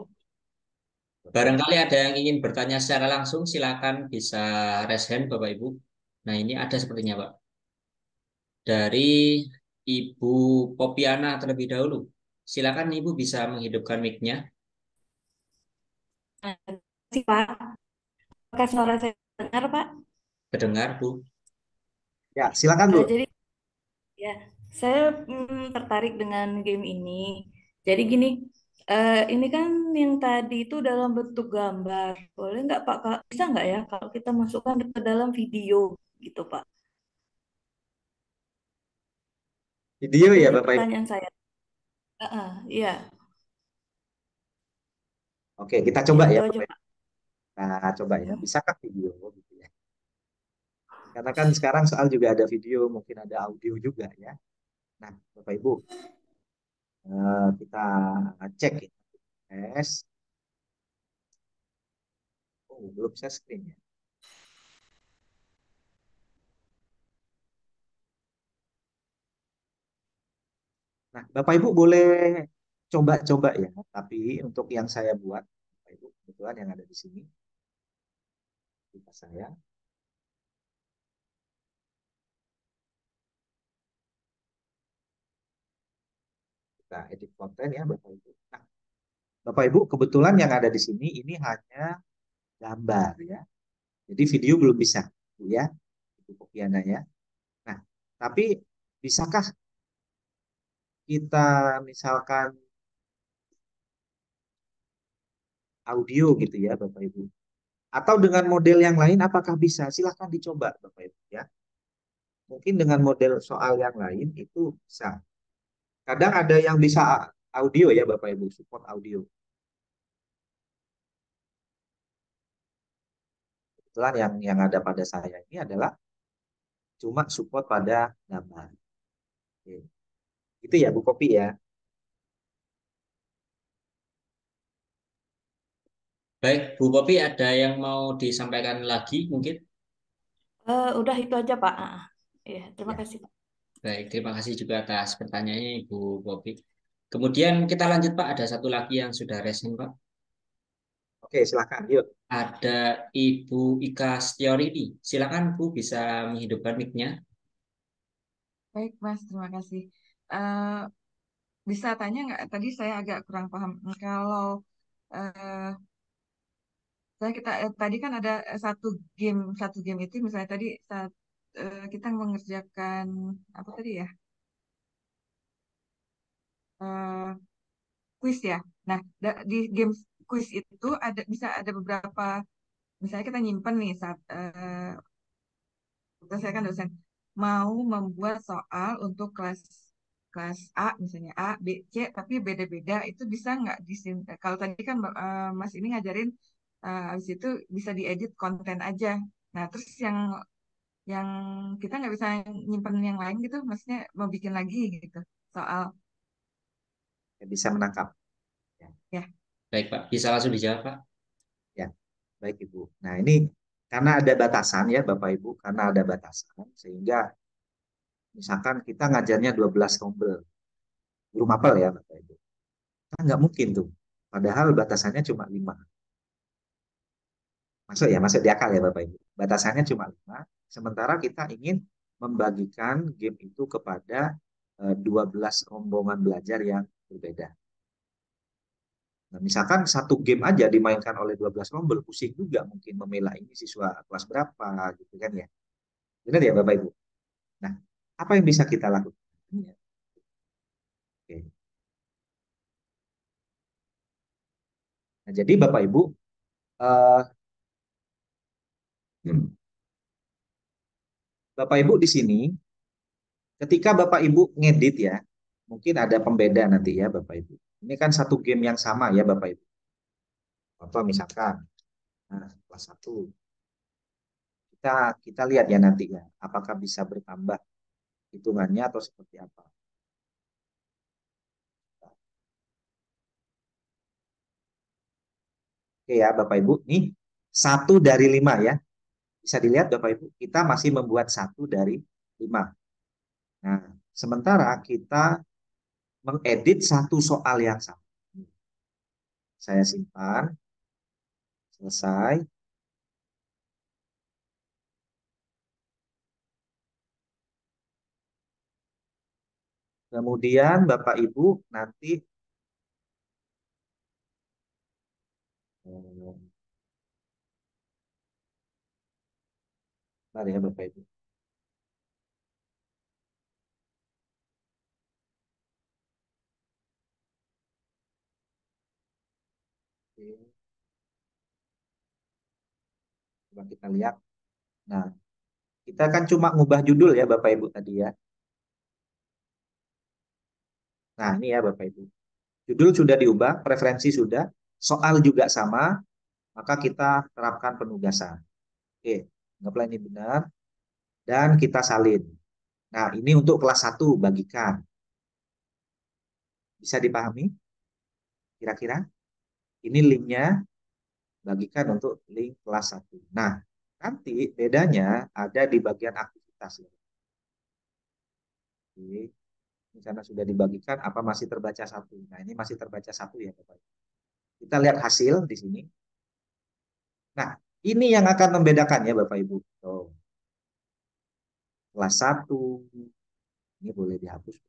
barangkali ada yang ingin bertanya secara langsung, silakan bisa raise hand, Bapak Ibu. Nah, ini ada sepertinya, Pak. Dari Ibu Popiana terlebih dahulu. Silakan Ibu bisa menghidupkan mic-nya. Terima kasih, Pak. Apakah suara saya dengar, Pak? Kedengar, Bu. Ya, silakan Bu. Jadi ya, saya tertarik dengan game ini. Jadi gini, ini kan yang tadi itu dalam bentuk gambar. Boleh nggak Pak? Bisa nggak ya kalau kita masukkan ke dalam video gitu, Pak? Video ya Ini Bapak Ibu. pertanyaan saya. Iya, Oke, kita ya coba ya itu aja, Bapak Ibu. Pak. Nah, coba ya. Hmm. Bisakah video gitu ya? Karena kan sekarang soal juga ada video, mungkin ada audio juga ya. Nah, Bapak Ibu, kita cek ya. Tes. Oh, belum share screen ya. Nah, Bapak Ibu boleh coba-coba ya. Tapi untuk yang saya buat, Bapak Ibu, kebetulan yang ada di sini, kita saya. Kita edit konten ya, Bapak Ibu. Nah, Bapak Ibu, kebetulan yang ada di sini ini hanya gambar ya. Jadi video belum bisa, Bu ya. Ibu Popiana ya. Nah, tapi bisakah kita misalkan audio gitu ya, Bapak Ibu? Atau dengan model yang lain apakah bisa? Silahkan dicoba, Bapak Ibu ya. Mungkin dengan model soal yang lain itu bisa. Kadang ada yang bisa audio ya, Bapak Ibu, support audio. Kebetulan yang ada pada saya ini adalah cuma support pada gambar. Oke. Itu ya, Bu Kopi ya. Baik, Bu Popi, ada yang mau disampaikan lagi mungkin? Udah itu aja, Pak. Iya, terima Ya. kasih, Pak. Baik, terima kasih juga atas pertanyaannya Ibu Popi. Kemudian kita lanjut Pak, ada satu lagi yang sudah resen Pak. Oke, silakan. Yuk. Ada Ibu Ika Setiarini. Silakan Bu bisa menghidupkan mic-nya. Baik, Mas, terima kasih. Eh, bisa tanya nggak? Tadi saya agak kurang paham. Kalau eh, tadi kan ada satu game itu misalnya tadi saat kita mengerjakan apa tadi ya, eh, quiz ya. Nah, di game quiz itu bisa ada beberapa, misalnya kita nyimpen nih saat saya kan dosen mau membuat soal untuk kelas kelas A misalnya A, B, C tapi beda-beda, itu bisa nggak di sini? Kalau tadi kan Mas ini ngajarin habis itu bisa diedit konten aja. Nah, terus yang kita nggak bisa nyimpen yang lain gitu, maksudnya mau bikin lagi gitu soal Bisa menangkap. Ya, ya. Baik, Pak. Bisa langsung dijawab, Pak? ya. Baik, Ibu. Nah, ini karena ada batasan ya, Bapak Ibu, karena ada batasan, sehingga misalkan kita ngajarnya 12 tombol, belum hafal ya, Bapak Ibu. Kan nggak mungkin tuh. Padahal batasannya cuma 5. Masuk ya, masuk di akal ya, Bapak Ibu. Batasannya cuma 5, sementara kita ingin membagikan game itu kepada 12 rombongan belajar yang berbeda. Nah, misalkan satu game aja dimainkan oleh 12 rombel, pusing juga mungkin memilah ini siswa kelas berapa gitu kan ya. Benar ya Bapak Ibu? Nah, apa yang bisa kita lakukan? Oke. Nah, jadi Bapak Ibu, eh, Bapak Ibu di sini, ketika Bapak Ibu ngedit ya, mungkin ada pembeda nanti ya Bapak Ibu. Ini kan satu game yang sama ya Bapak Ibu. Contoh misalkan, nah, kelas 1. Kita lihat ya nanti ya, apakah bisa bertambah hitungannya atau seperti apa. Oke ya Bapak Ibu, nih 1 dari 5 ya. Bisa dilihat Bapak Ibu, kita masih membuat 1 dari 5. Nah, sementara kita mengedit satu soal yang sama. Saya simpan, selesai. Kemudian Bapak Ibu nanti mari ya Bapak Ibu. Oke, coba kita lihat. Nah, kita kan cuma ngubah judul ya Bapak Ibu tadi ya. Nah, ini ya Bapak Ibu. Judul sudah diubah, preferensi sudah, soal juga sama, maka kita terapkan penugasan. Oke, anggaplah ini benar dan kita salin. Nah, ini untuk kelas 1 bagikan. Bisa dipahami? Kira-kira? Ini linknya, bagikan untuk link kelas 1. Nah, nanti bedanya ada di bagian aktivitas. Oke, ini karena sudah dibagikan, apa masih terbaca 1? Nah, ini masih terbaca 1 ya, Bapak. Kita lihat hasil di sini. Nah, ini yang akan membedakan ya, Bapak Ibu. Oh, kelas 1, ini boleh dihapus.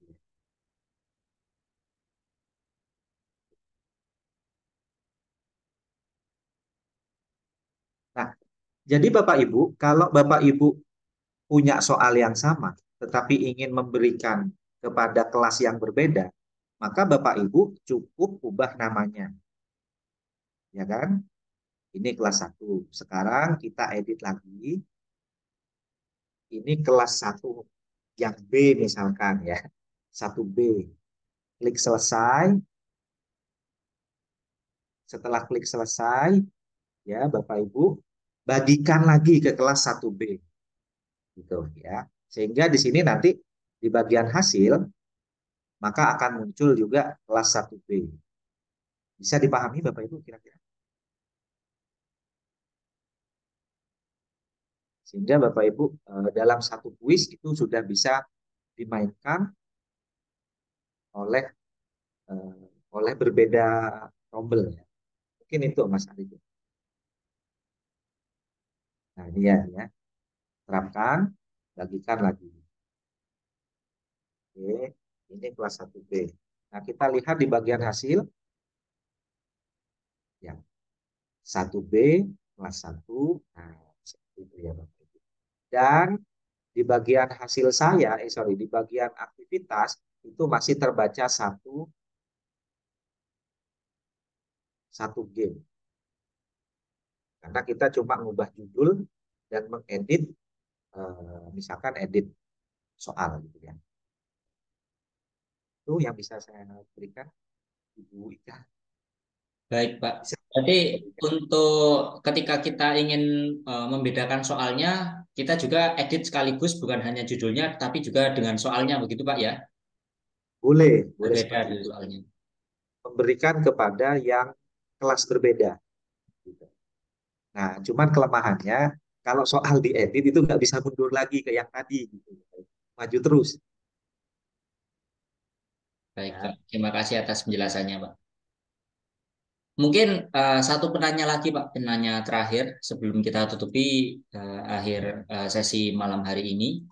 Nah, jadi Bapak Ibu, kalau Bapak Ibu punya soal yang sama, tetapi ingin memberikan kepada kelas yang berbeda, maka Bapak Ibu cukup ubah namanya. Ya kan? Ini kelas 1. Sekarang kita edit lagi. Ini kelas 1 yang B misalkan ya. 1B. Klik selesai. Setelah klik selesai, ya Bapak Ibu, bagikan lagi ke kelas 1B. Gitu ya. Sehingga di sini nanti di bagian hasil maka akan muncul juga kelas 1B. Bisa dipahami Bapak Ibu kira-kira? Sehingga Bapak Ibu dalam satu kuis itu sudah bisa dimainkan oleh oleh berbeda rombel ya. Mungkin itu Mas Arif. Nah, ini ya. Terapkan, bagikan lagi. Oke, ini kelas 1B. Nah, kita lihat di bagian hasil ya. 1B kelas 1. Nah, seperti itu ya Bapak Ibu. Dan di bagian hasil saya, di bagian aktivitas itu masih terbaca satu game. Karena kita cuma ngubah judul dan mengedit, misalkan edit soal gitu ya. Itu yang bisa saya berikan, Ibu Ika. Baik, Pak. Bisa Jadi berikan. untuk ketika kita ingin membedakan soalnya, kita juga edit sekaligus bukan hanya judulnya, tapi juga dengan soalnya begitu, Pak ya? Boleh Berbeda seperti dari itu. soalnya. Memberikan kepada yang kelas berbeda. Gitu. Nah, cuman kelemahannya kalau soal diedit itu nggak bisa mundur lagi ke yang tadi gitu. Maju terus. Baik, Pak. Ya. Terima kasih atas penjelasannya, Pak. Mungkin satu penanya lagi, Pak, penanya terakhir sebelum kita tutupi akhir sesi malam hari ini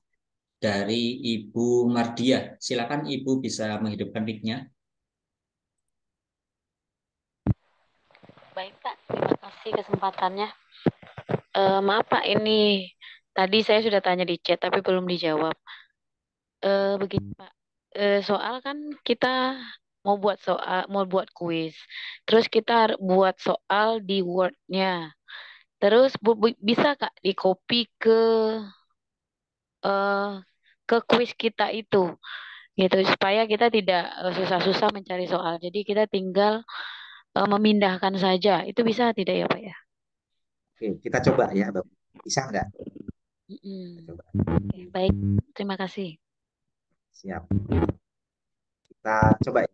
dari Ibu Mardia. Silakan Ibu bisa menghidupkan mic-nya. Baik Pak, terima kasih kesempatannya. Maaf Pak, ini tadi saya sudah tanya di chat tapi belum dijawab. Begini Pak, soal kan kita mau buat kuis, terus kita buat soal di Word-nya, terus bisa Kak di copy eh, ke kuis kita itu, gitu supaya kita tidak susah-susah mencari soal. Jadi kita tinggal memindahkan saja. Itu bisa tidak ya Pak ya? Oke, kita coba ya, Bapak. Bisa nggak? Kita Mm-mm. coba. Oke, baik, terima kasih. Siap. Kita coba ya.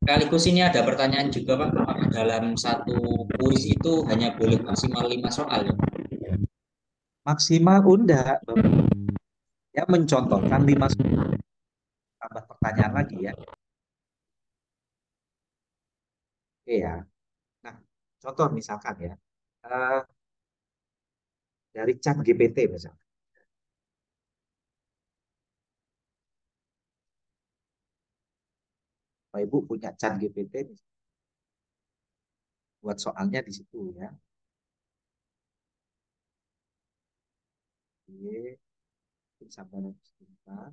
Sekaligus ini ada pertanyaan juga, Pak. Apakah dalam satu kuis itu hanya boleh maksimal 5 soal ya? Maksimal enggak, Bapak. Ya mencontohkan 5 tambah pertanyaan lagi ya. Oke ya. Nah, contoh misalkan ya. eh, dari chat GPT misalkan. Bapak Ibu punya chat GPT, buat soalnya di situ ya. Oke, sabar sebentar.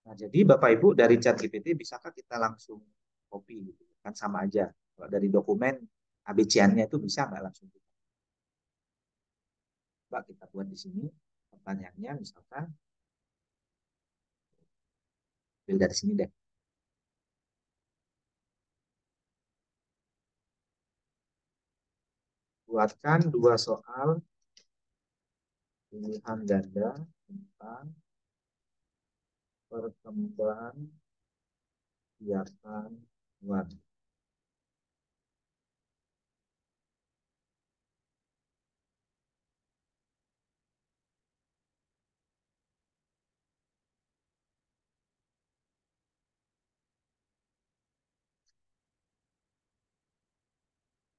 Nah, jadi Bapak Ibu dari chat GPT bisakah kita langsung copy gitu? Kan sama aja. Kalau dari dokumen ABC-nya itu bisa nggak langsung kita? Coba kita buat di sini pertanyaannya misalkan ambil dari sini deh. Buatkan 2 soal pilihan ganda tentang perkembangbiakan hewan.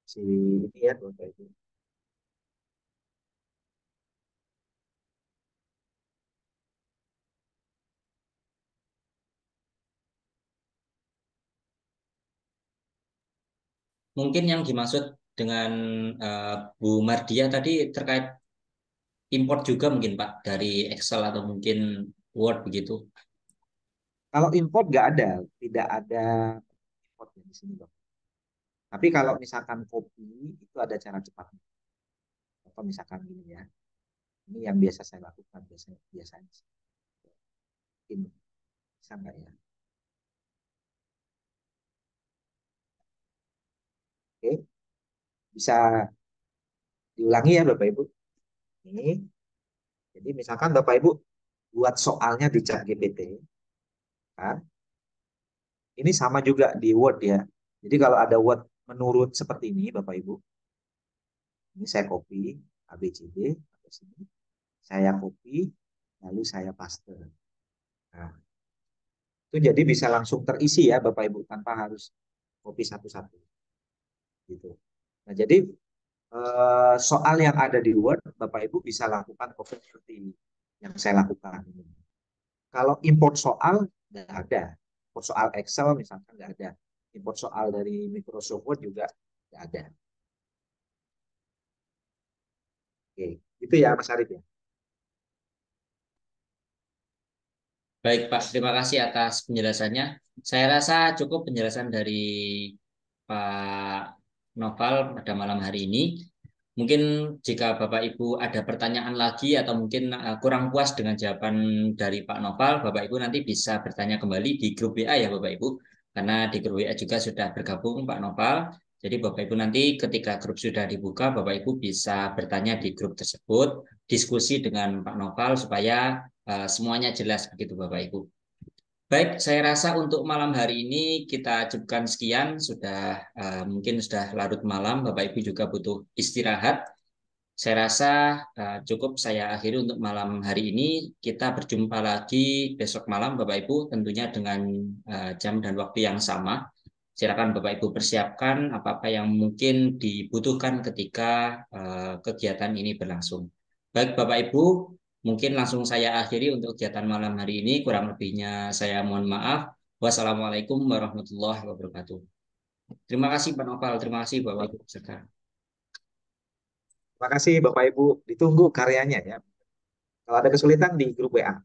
Si ini ya Bapak Ibu. Mungkin yang dimaksud dengan Bu Mardia tadi terkait import juga mungkin Pak dari Excel atau mungkin Word begitu. Kalau import nggak ada, tidak ada import di sini Bapak. Tapi kalau misalkan copy itu ada cara cepatnya. Atau misalkan gini ya. Ini yang biasa saya lakukan biasanya. Ini bisa nggak ya? Oke, bisa diulangi ya Bapak Ibu. Ini, jadi misalkan Bapak Ibu buat soalnya di chat GPT, kan? Ini sama juga di Word ya. Jadi kalau ada Word menurut seperti ini Bapak Ibu, ini saya copy ABCD atau sini, saya copy, lalu saya paste. Nah, itu Itu jadi bisa langsung terisi ya Bapak Ibu tanpa harus copy satu-satu gitu. Nah, jadi soal yang ada di Word Bapak Ibu bisa lakukan copy seperti yang saya lakukan ini. Kalau import soal nggak ada. Import soal Excel misalkan nggak ada. Import soal dari Microsoft Word juga nggak ada. Oke, itu ya Mas Arif ya. Baik Pak, terima kasih atas penjelasannya. Saya rasa cukup penjelasan dari Pak Noval pada malam hari ini. Mungkin jika Bapak Ibu ada pertanyaan lagi atau mungkin kurang puas dengan jawaban dari Pak Noval, Bapak Ibu nanti bisa bertanya kembali di grup WA ya Bapak Ibu. Karena di grup WA juga sudah bergabung Pak Noval. Jadi Bapak Ibu nanti ketika grup sudah dibuka, Bapak Ibu bisa bertanya di grup tersebut, diskusi dengan Pak Noval supaya semuanya jelas begitu Bapak Ibu. Baik, saya rasa untuk malam hari ini kita cukupkan sekian. Sudah mungkin sudah larut malam, Bapak Ibu juga butuh istirahat. Saya rasa cukup saya akhiri untuk malam hari ini. Kita berjumpa lagi besok malam, Bapak Ibu, tentunya dengan jam dan waktu yang sama. Silakan Bapak Ibu persiapkan apa-apa yang mungkin dibutuhkan ketika kegiatan ini berlangsung. Baik, Bapak Ibu, mungkin langsung saya akhiri untuk kegiatan malam hari ini. Kurang lebihnya saya mohon maaf. Wassalamualaikum warahmatullahi wabarakatuh. Terima kasih Pak Noval, terima kasih Bapak Ibu peserta. Terima kasih Bapak Ibu. Ditunggu karyanya ya. Kalau ada kesulitan di grup WA.